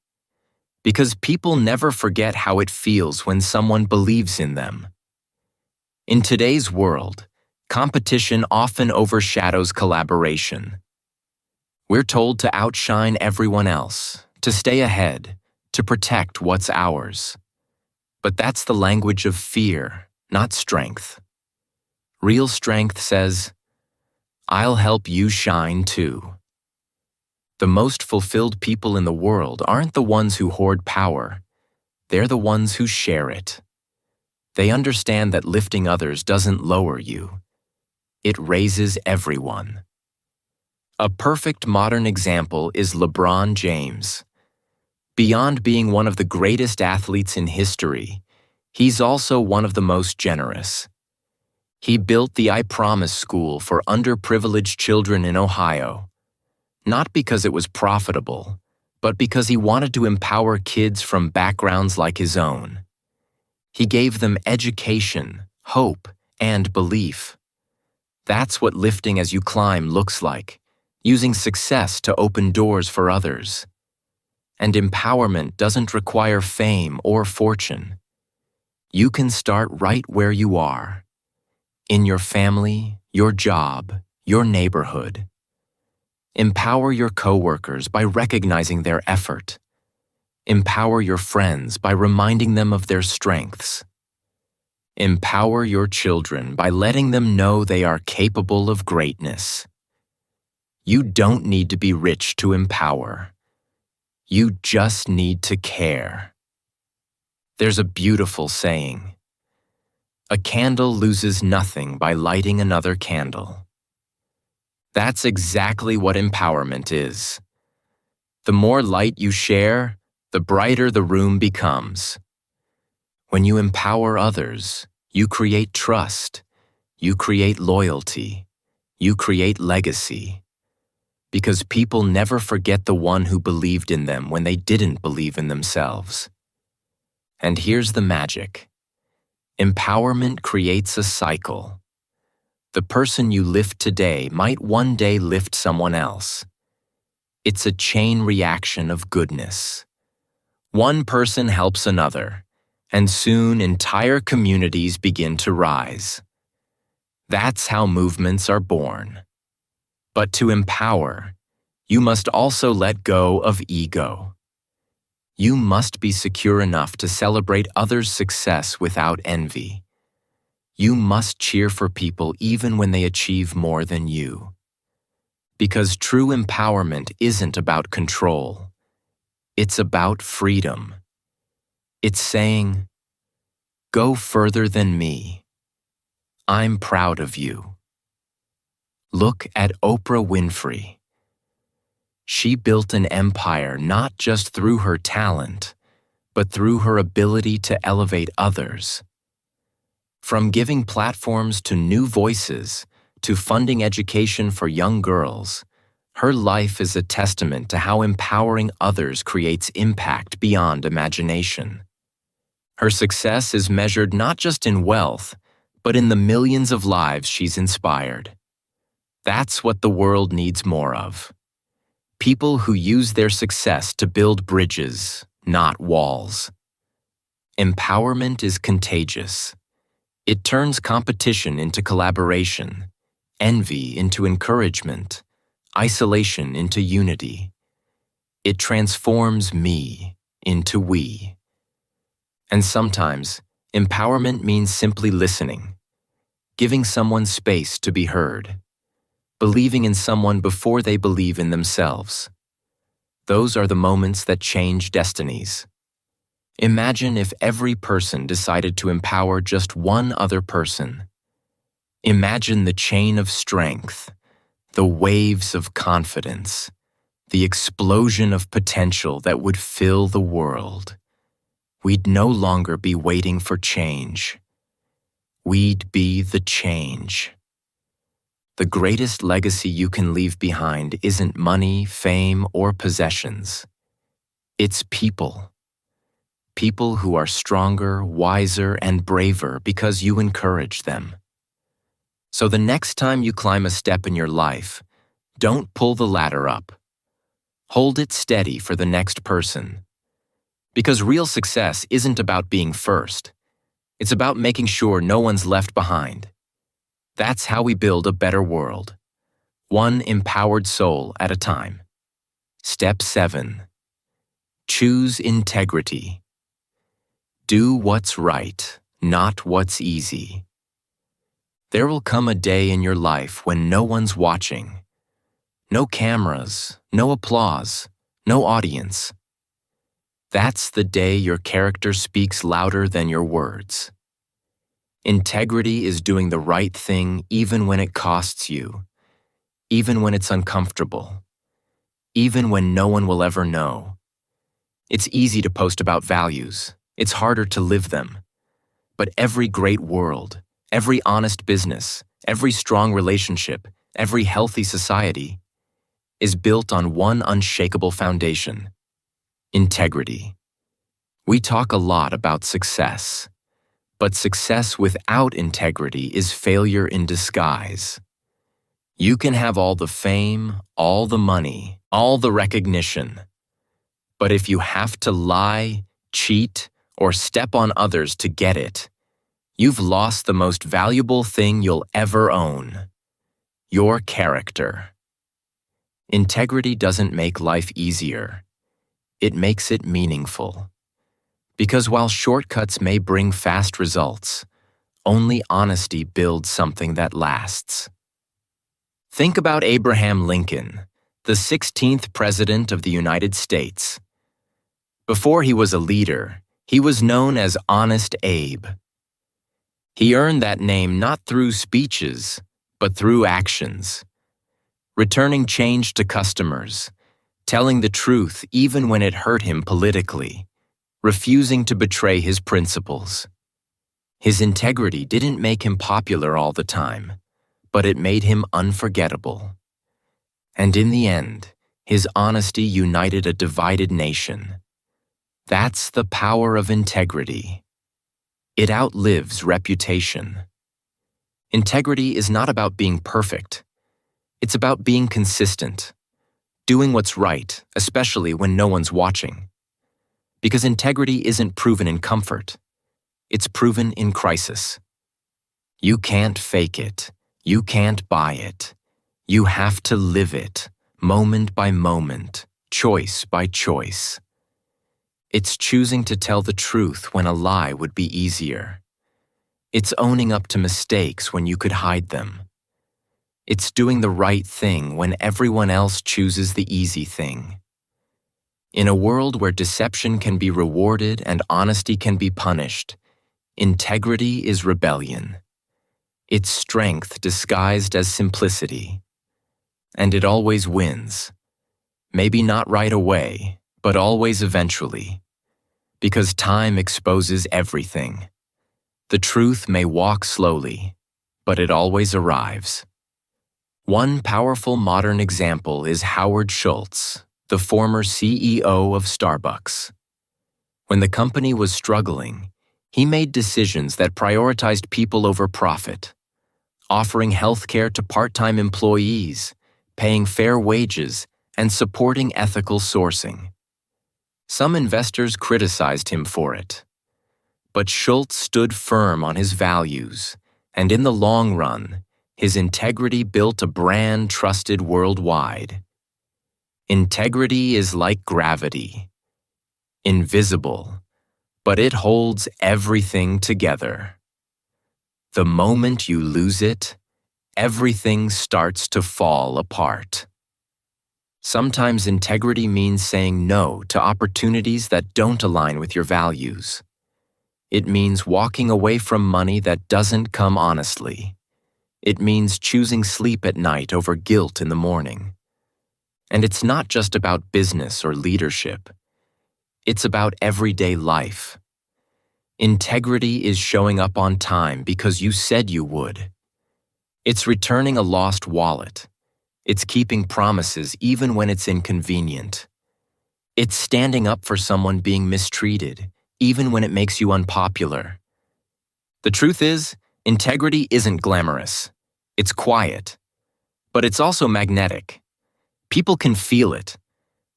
because people never forget how it feels when someone believes in them. In today's world, competition often overshadows collaboration. We're told to outshine everyone else, to stay ahead, to protect what's ours. But that's the language of fear, not strength. Real strength says, "I'll help you shine too." The most fulfilled people in the world aren't the ones who hoard power. They're the ones who share it. They understand that lifting others doesn't lower you. It raises everyone. A perfect modern example is LeBron James. Beyond being one of the greatest athletes in history, he's also one of the most generous. He built the I Promise School for underprivileged children in Ohio, not because it was profitable, but because he wanted to empower kids from backgrounds like his own. He gave them education, hope, and belief. That's what lifting as you climb looks like, using success to open doors for others. And empowerment doesn't require fame or fortune. You can start right where you are, in your family, your job, your neighborhood. Empower your coworkers by recognizing their effort. Empower your friends by reminding them of their strengths. Empower your children by letting them know they are capable of greatness. You don't need to be rich to empower. You just need to care. There's a beautiful saying: "A candle loses nothing by lighting another candle." That's exactly what empowerment is. The more light you share, the brighter the room becomes. When you empower others, you create trust, you create loyalty, you create legacy. Because people never forget the one who believed in them when they didn't believe in themselves. And here's the magic. Empowerment creates a cycle. The person you lift today might one day lift someone else. It's a chain reaction of goodness. One person helps another, and soon entire communities begin to rise. That's how movements are born. But to empower, you must also let go of ego. You must be secure enough to celebrate others' success without envy. You must cheer for people even when they achieve more than you. Because true empowerment isn't about control. It's about freedom. It's saying, "Go further than me. I'm proud of you." Look at Oprah Winfrey. She built an empire not just through her talent, but through her ability to elevate others. From giving platforms to new voices to funding education for young girls, her life is a testament to how empowering others creates impact beyond imagination. Her success is measured not just in wealth, but in the millions of lives she's inspired. That's what the world needs more of. People who use their success to build bridges, not walls. Empowerment is contagious. It turns competition into collaboration, envy into encouragement, isolation into unity. It transforms me into we. And sometimes, empowerment means simply listening, giving someone space to be heard, believing in someone before they believe in themselves. Those are the moments that change destinies. Imagine if every person decided to empower just one other person. Imagine the chain of strength, the waves of confidence, the explosion of potential that would fill the world. We'd no longer be waiting for change. We'd be the change. The greatest legacy you can leave behind isn't money, fame, or possessions. It's people. People who are stronger, wiser, and braver because you encourage them. So the next time you climb a step in your life, don't pull the ladder up. Hold it steady for the next person. Because real success isn't about being first. It's about making sure no one's left behind. That's how we build a better world, one empowered soul at a time. Step 7. Choose integrity. Do what's right, not what's easy. There will come a day in your life when no one's watching. No cameras, no applause, no audience. That's the day your character speaks louder than your words. Integrity is doing the right thing even when it costs you, even when it's uncomfortable, even when no one will ever know. It's easy to post about values. It's harder to live them. But every great world, every honest business, every strong relationship, every healthy society is built on one unshakable foundation: integrity. We talk a lot about success, but success without integrity is failure in disguise. You can have all the fame, all the money, all the recognition, but if you have to lie, cheat, or step on others to get it, you've lost the most valuable thing you'll ever own: your character. Integrity doesn't make life easier. It makes it meaningful. Because while shortcuts may bring fast results, only honesty builds something that lasts. Think about Abraham Lincoln, the 16th President of the United States. Before he was a leader, he was known as Honest Abe. He earned that name not through speeches, but through actions. Returning change to customers, telling the truth even when it hurt him politically, refusing to betray his principles. His integrity didn't make him popular all the time, but it made him unforgettable. And in the end, his honesty united a divided nation. That's the power of integrity. It outlives reputation. Integrity is not about being perfect. It's about being consistent, doing what's right, especially when no one's watching. Because integrity isn't proven in comfort. It's proven in crisis. You can't fake it. You can't buy it. You have to live it, moment by moment, choice by choice. It's choosing to tell the truth when a lie would be easier. It's owning up to mistakes when you could hide them. It's doing the right thing when everyone else chooses the easy thing. In a world where deception can be rewarded and honesty can be punished, integrity is rebellion. It's strength disguised as simplicity. And it always wins. Maybe not right away, but always eventually. Because time exposes everything. The truth may walk slowly, but it always arrives. One powerful modern example is Howard Schultz, the former CEO of Starbucks. When the company was struggling, he made decisions that prioritized people over profit, offering healthcare to part-time employees, paying fair wages, and supporting ethical sourcing. Some investors criticized him for it. But Schultz stood firm on his values, and in the long run, his integrity built a brand trusted worldwide. Integrity is like gravity, invisible, but it holds everything together. The moment you lose it, everything starts to fall apart. Sometimes integrity means saying no to opportunities that don't align with your values. It means walking away from money that doesn't come honestly. It means choosing sleep at night over guilt in the morning. And it's not just about business or leadership. It's about everyday life. Integrity is showing up on time because you said you would. It's returning a lost wallet. It's keeping promises even when it's inconvenient. It's standing up for someone being mistreated, even when it makes you unpopular. The truth is, integrity isn't glamorous. It's quiet. But it's also magnetic. People can feel it.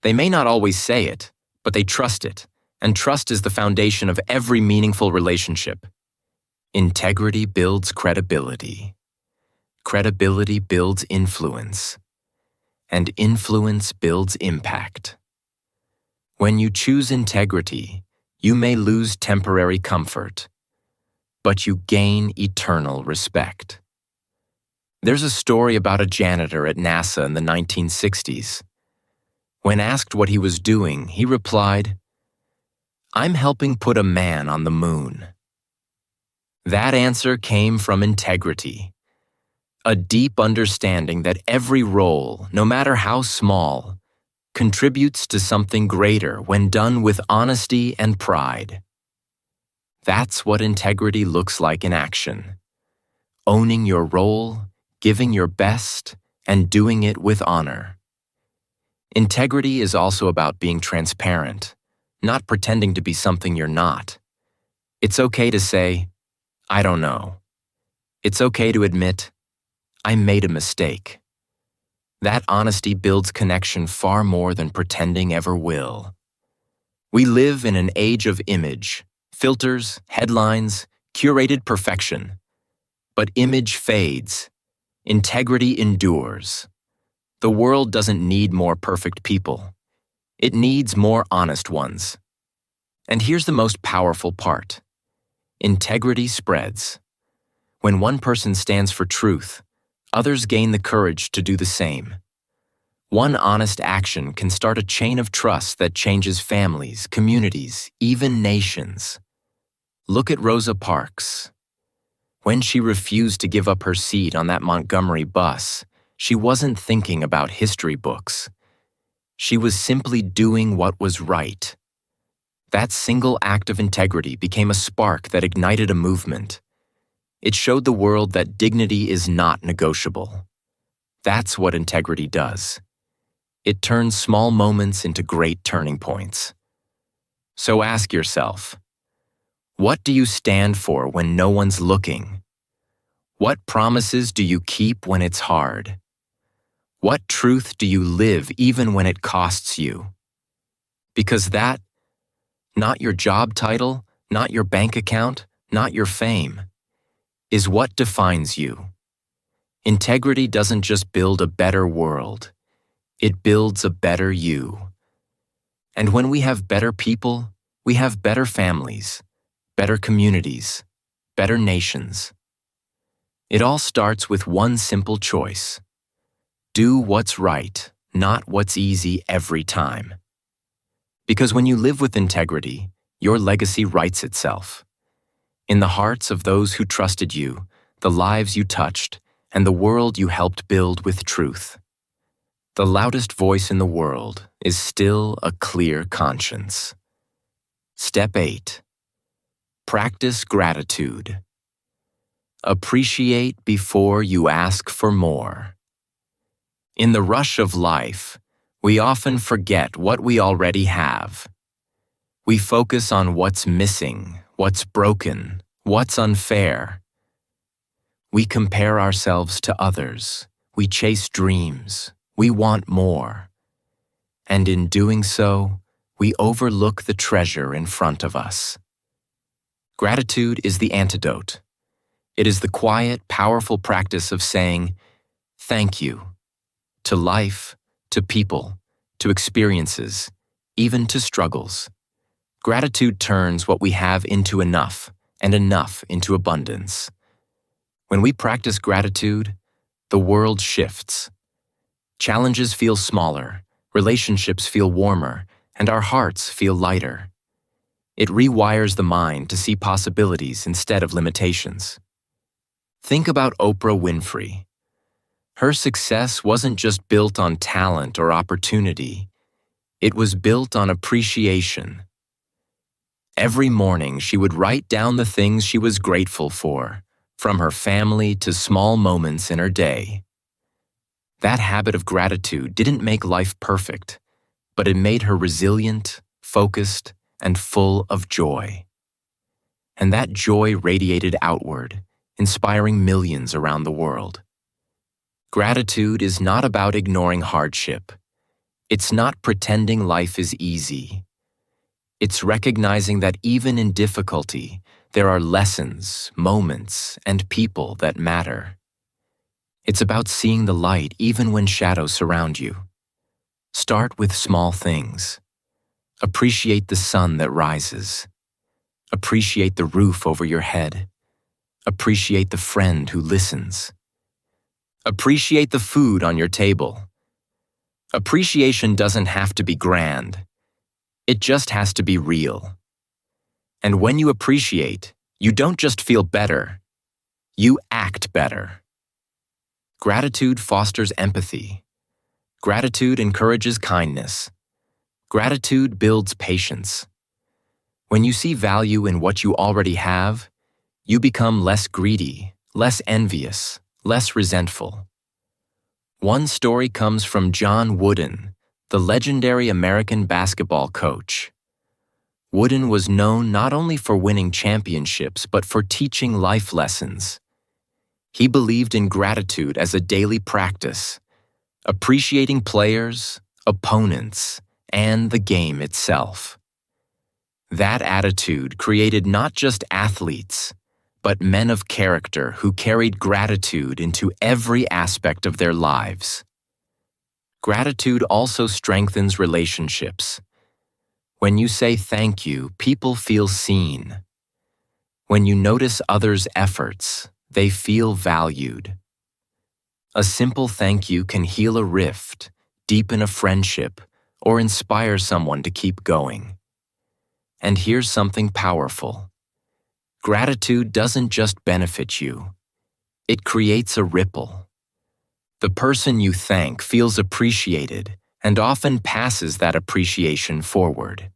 They may not always say it, but they trust it, and trust is the foundation of every meaningful relationship. Integrity builds credibility. Credibility builds influence. And influence builds impact. When you choose integrity, you may lose temporary comfort, but you gain eternal respect. There's a story about a janitor at NASA in the 1960s. When asked what he was doing, he replied, "I'm helping put a man on the moon." That answer came from integrity, a deep understanding that every role, no matter how small, contributes to something greater when done with honesty and pride. That's what integrity looks like in action. Owning your role, giving your best, and doing it with honor. Integrity is also about being transparent, not pretending to be something you're not. It's okay to say, "I don't know." It's okay to admit, "I made a mistake." That honesty builds connection far more than pretending ever will. We live in an age of image, filters, headlines, curated perfection. But image fades. Integrity endures. The world doesn't need more perfect people. It needs more honest ones. And here's the most powerful part. Integrity spreads. When one person stands for truth, others gain the courage to do the same. One honest action can start a chain of trust that changes families, communities, even nations. Look at Rosa Parks. When she refused to give up her seat on that Montgomery bus, she wasn't thinking about history books. She was simply doing what was right. That single act of integrity became a spark that ignited a movement. It showed the world that dignity is not negotiable. That's what integrity does. It turns small moments into great turning points. So ask yourself, what do you stand for when no one's looking? What promises do you keep when it's hard? What truth do you live even when it costs you? Because that, not your job title, not your bank account, not your fame, is what defines you. Integrity doesn't just build a better world, it builds a better you. And when we have better people, we have better families, better communities, better nations. It all starts with one simple choice. Do what's right, not what's easy every time. Because when you live with integrity, your legacy writes itself. In the hearts of those who trusted you, the lives you touched, and the world you helped build with truth. The loudest voice in the world is still a clear conscience. Step 8. Practice gratitude. Appreciate before you ask for more. In the rush of life, we often forget what we already have. We focus on what's missing, what's broken, what's unfair. We compare ourselves to others. We chase dreams. We want more. And in doing so, we overlook the treasure in front of us. Gratitude is the antidote. It is the quiet, powerful practice of saying, "Thank you," to life, to people, to experiences, even to struggles. Gratitude turns what we have into enough, and enough into abundance. When we practice gratitude, the world shifts. Challenges feel smaller, relationships feel warmer, and our hearts feel lighter. It rewires the mind to see possibilities instead of limitations. Think about Oprah Winfrey. Her success wasn't just built on talent or opportunity. It was built on appreciation. Every morning, she would write down the things she was grateful for, from her family to small moments in her day. That habit of gratitude didn't make life perfect, but it made her resilient, focused, and full of joy. And that joy radiated outward, inspiring millions around the world. Gratitude is not about ignoring hardship. It's not pretending life is easy. It's recognizing that even in difficulty, there are lessons, moments, and people that matter. It's about seeing the light even when shadows surround you. Start with small things. Appreciate the sun that rises. Appreciate the roof over your head. Appreciate the friend who listens. Appreciate the food on your table. Appreciation doesn't have to be grand. It just has to be real. And when you appreciate, you don't just feel better, you act better. Gratitude fosters empathy. Gratitude encourages kindness. Gratitude builds patience. When you see value in what you already have, you become less greedy, less envious, less resentful. One story comes from John Wooden, the legendary American basketball coach. Wooden was known not only for winning championships but for teaching life lessons. He believed in gratitude as a daily practice, appreciating players, opponents, and the game itself. That attitude created not just athletes, but men of character who carried gratitude into every aspect of their lives. Gratitude also strengthens relationships. When you say thank you, people feel seen. When you notice others' efforts, they feel valued. A simple thank you can heal a rift, deepen a friendship, or inspire someone to keep going. And here's something powerful. Gratitude doesn't just benefit you. It creates a ripple. The person you thank feels appreciated and often passes that appreciation forward.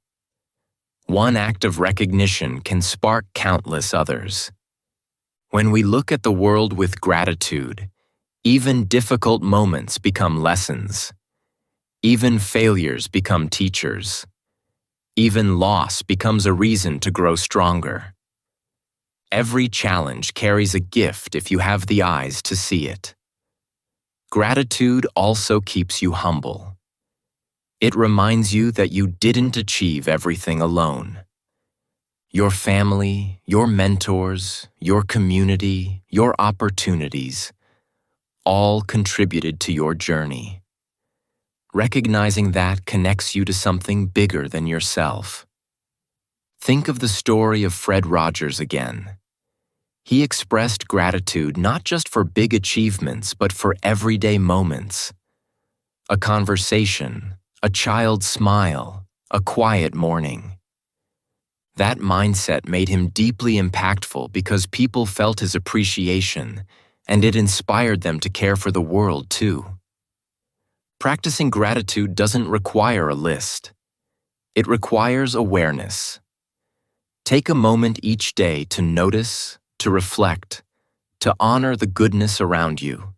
One act of recognition can spark countless others. When we look at the world with gratitude, even difficult moments become lessons. Even failures become teachers. Even loss becomes a reason to grow stronger. Every challenge carries a gift if you have the eyes to see it. Gratitude also keeps you humble. It reminds you that you didn't achieve everything alone. Your family, your mentors, your community, your opportunities, all contributed to your journey. Recognizing that connects you to something bigger than yourself. Think of the story of Fred Rogers again. He expressed gratitude not just for big achievements, but for everyday moments. A conversation, a child's smile, a quiet morning. That mindset made him deeply impactful because people felt his appreciation, and it inspired them to care for the world too. Practicing gratitude doesn't require a list. It requires awareness. Take a moment each day to notice, to reflect, to honor the goodness around you.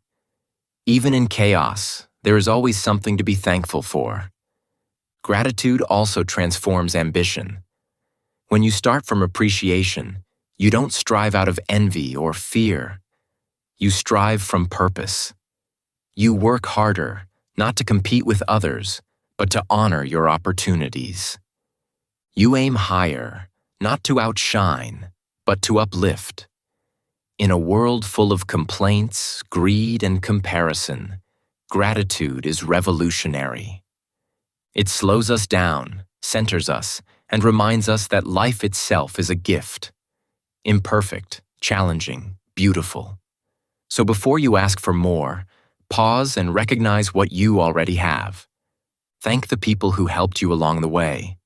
Even in chaos, there is always something to be thankful for. Gratitude also transforms ambition. When you start from appreciation, you don't strive out of envy or fear. You strive from purpose. You work harder, not to compete with others, but to honor your opportunities. You aim higher, not to outshine, but to uplift. In a world full of complaints, greed, and comparison, gratitude is revolutionary. It slows us down, centers us, and reminds us that life itself is a gift. Imperfect, challenging, beautiful. So before you ask for more, pause and recognize what you already have. Thank the people who helped you along the way.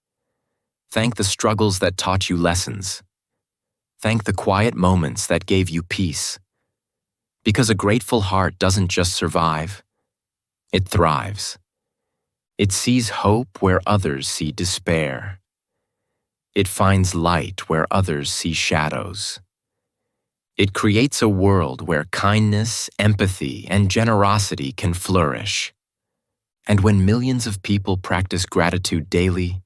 Thank the struggles that taught you lessons. Thank the quiet moments that gave you peace. Because a grateful heart doesn't just survive, it thrives. It sees hope where others see despair. It finds light where others see shadows. It creates a world where kindness, empathy, and generosity can flourish. And when millions of people practice gratitude daily,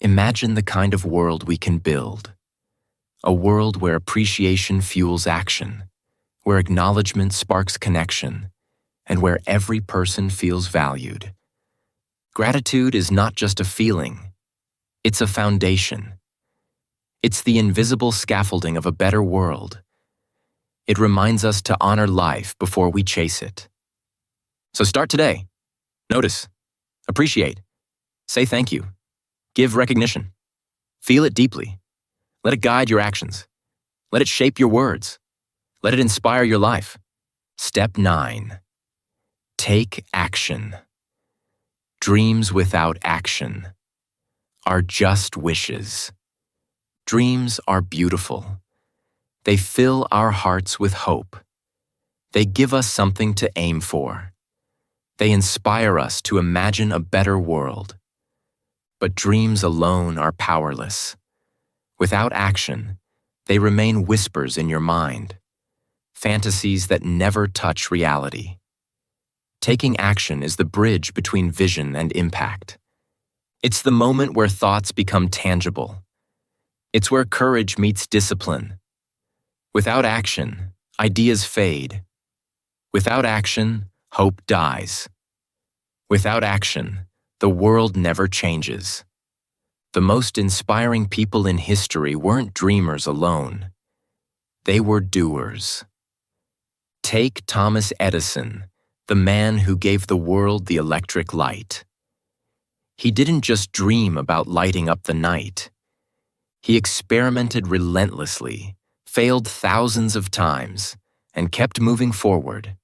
Imagine the kind of world we can build. A world where appreciation fuels action, where acknowledgement sparks connection, and where every person feels valued. Gratitude is not just a feeling, it's a foundation. It's the invisible scaffolding of a better world. It reminds us to honor life before we chase it. So start today. Notice, appreciate, say thank you, give recognition. Feel it deeply. Let it guide your actions. Let it shape your words. Let it inspire your life. Step 9. Take action. Dreams without action are just wishes. Dreams are beautiful. They fill our hearts with hope. They give us something to aim for. They inspire us to imagine a better world. But dreams alone are powerless. Without action, they remain whispers in your mind, fantasies that never touch reality. Taking action is the bridge between vision and impact. It's the moment where thoughts become tangible. It's where courage meets discipline. Without action, ideas fade. Without action, hope dies. Without action, the world never changes. The most inspiring people in history weren't dreamers alone. They were doers. Take Thomas Edison, the man who gave the world the electric light. He didn't just dream about lighting up the night. He experimented relentlessly, failed thousands of times, and kept moving forward.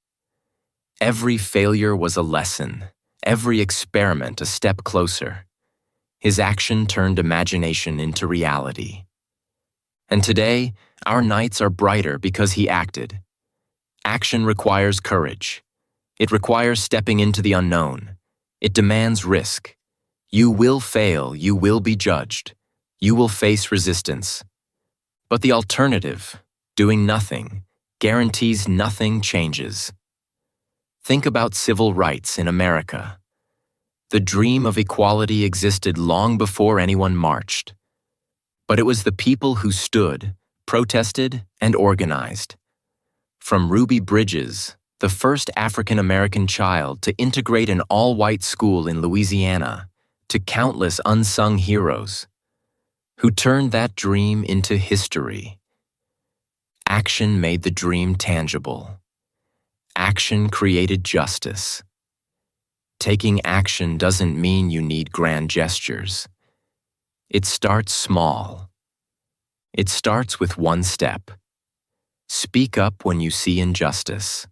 Every failure was a lesson, every experiment a step closer. His action turned imagination into reality. And today, our nights are brighter because he acted. Action requires courage. It requires stepping into the unknown. It demands risk. You will fail, you will be judged. You will face resistance. But the alternative, doing nothing, guarantees nothing changes. Think about civil rights in America. The dream of equality existed long before anyone marched. But it was the people who stood, protested, and organized. From Ruby Bridges, the first African-American child to integrate an all-white school in Louisiana, to countless unsung heroes, who turned that dream into history. Action made the dream tangible. Action created justice. Taking action doesn't mean you need grand gestures. It starts small. It starts with one step. Speak up when you see injustice.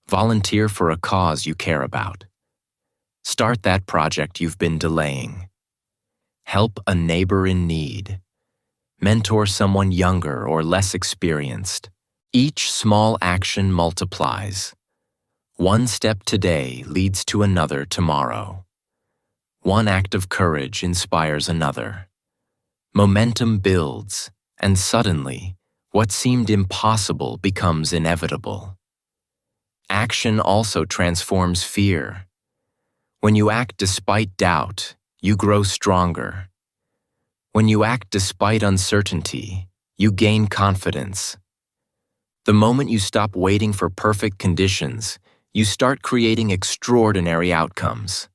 Volunteer for a cause you care about. Start that project you've been delaying. Help a neighbor in need. Mentor someone younger or less experienced. Each small action multiplies. One step today leads to another tomorrow. One act of courage inspires another. Momentum builds, and suddenly, what seemed impossible becomes inevitable. Action also transforms fear. When you act despite doubt, you grow stronger. When you act despite uncertainty, you gain confidence. The moment you stop waiting for perfect conditions, you start creating extraordinary outcomes.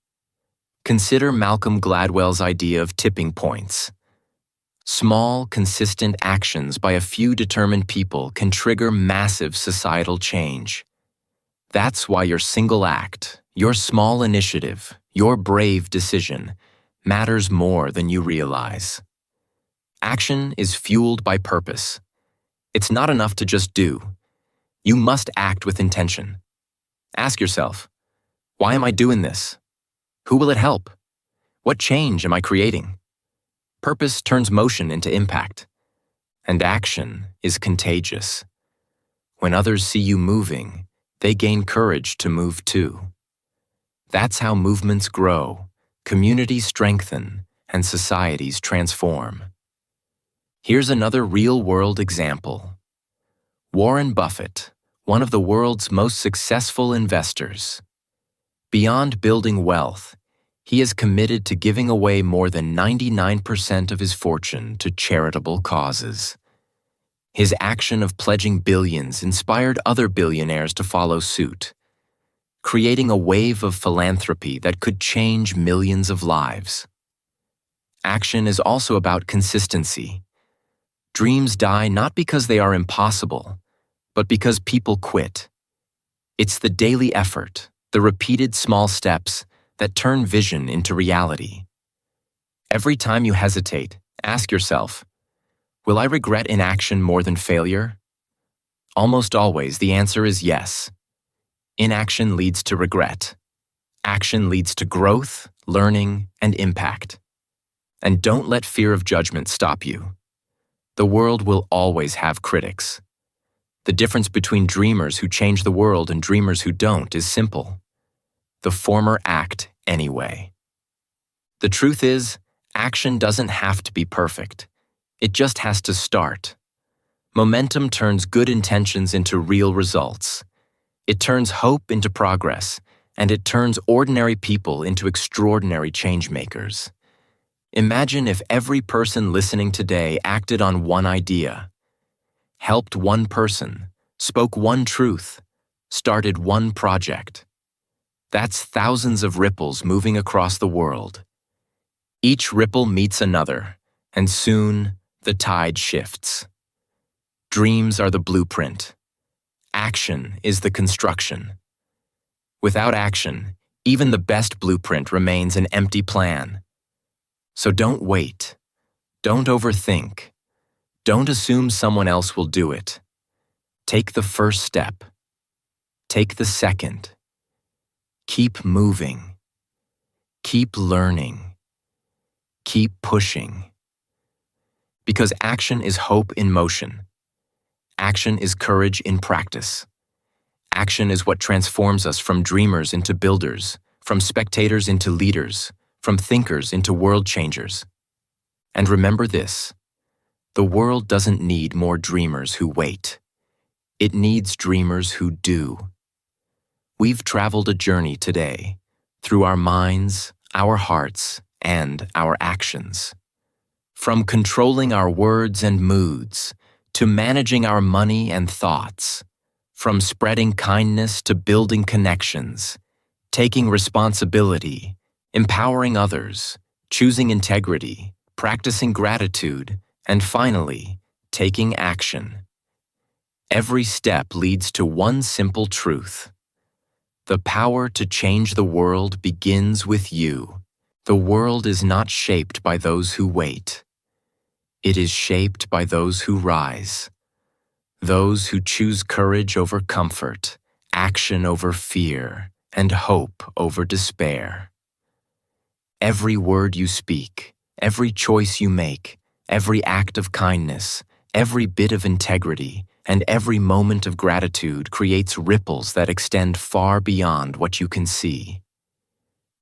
Consider Malcolm Gladwell's idea of tipping points. Small, consistent actions by a few determined people can trigger massive societal change. That's why your single act, your small initiative, your brave decision matters more than you realize. Action is fueled by purpose. It's not enough to just do. You must act with intention. Ask yourself, why am I doing this? Who will it help? What change am I creating? Purpose turns motion into impact. And action is contagious. When others see you moving, they gain courage to move too. That's how movements grow, communities strengthen, and societies transform. Here's another real-world example. Warren Buffett, one of the world's most successful investors. Beyond building wealth, He is committed to giving away more than 99% of his fortune to charitable causes. His action of pledging billions inspired other billionaires to follow suit, creating a wave of philanthropy that could change millions of lives. Action is also about consistency. Dreams die not because they are impossible, but because people quit. It's the daily effort, the repeated small steps that turn vision into reality. Every time you hesitate, ask yourself, will I regret inaction more than failure? Almost always, the answer is yes. Inaction leads to regret. Action leads to growth, learning, and impact. And don't let fear of judgment stop you. The world will always have critics. The difference between dreamers who change the world and dreamers who don't is simple. The former act anyway. The truth is, action doesn't have to be perfect. It just has to start. Momentum turns good intentions into real results. It turns hope into progress, and it turns ordinary people into extraordinary changemakers. Imagine if every person listening today acted on one idea, helped one person, spoke one truth, started one project. That's thousands of ripples moving across the world. Each ripple meets another, and soon the tide shifts. Dreams are the blueprint. Action is the construction. Without action, even the best blueprint remains an empty plan. So don't wait. Don't overthink. Don't assume someone else will do it. Take the first step. Take the second. Keep moving. Keep learning. Keep pushing. Because action is hope in motion. Action is courage in practice. Action is what transforms us from dreamers into builders, from spectators into leaders, from thinkers into world changers. And remember this, the world doesn't need more dreamers who wait. It needs dreamers who do. We've traveled a journey today, through our minds, our hearts, and our actions. From controlling our words and moods, to managing our money and thoughts, from spreading kindness to building connections, taking responsibility, empowering others, choosing integrity, practicing gratitude, and finally, taking action. Every step leads to one simple truth. The power to change the world begins with you. The world is not shaped by those who wait. It is shaped by those who rise. Those who choose courage over comfort, action over fear, and hope over despair. Every word you speak, every choice you make, every act of kindness, every bit of integrity, and every moment of gratitude creates ripples that extend far beyond what you can see.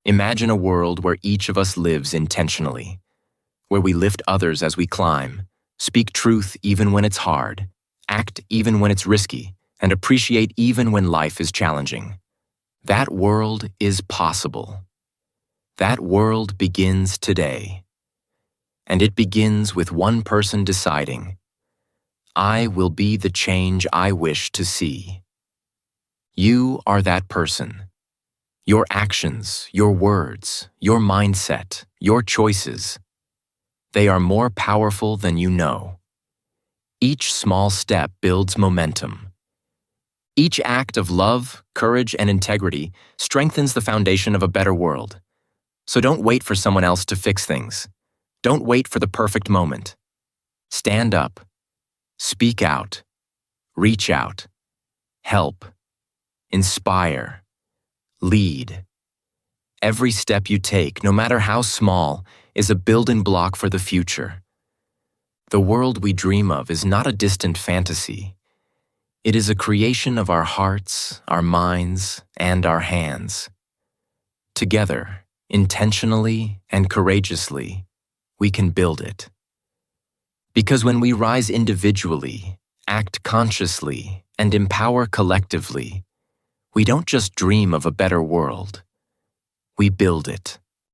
Imagine a world where each of us lives intentionally, where we lift others as we climb, speak truth even when it's hard, act even when it's risky, and appreciate even when life is challenging. That world is possible. That world begins today. And it begins with one person deciding, I will be the change I wish to see. You are that person. Your actions, your words, your mindset, your choices, they are more powerful than you know. Each small step builds momentum. Each act of love, courage, and integrity strengthens the foundation of a better world. So don't wait for someone else to fix things. Don't wait for the perfect moment. Stand up. Speak out. Reach out. Help. Inspire. Lead. Every step you take, no matter how small, is a building block for the future. The world we dream of is not a distant fantasy. It is a creation of our hearts, our minds, and our hands. Together, intentionally and courageously, we can build it. Because when we rise individually, act consciously, and empower collectively, we don't just dream of a better world. We build it.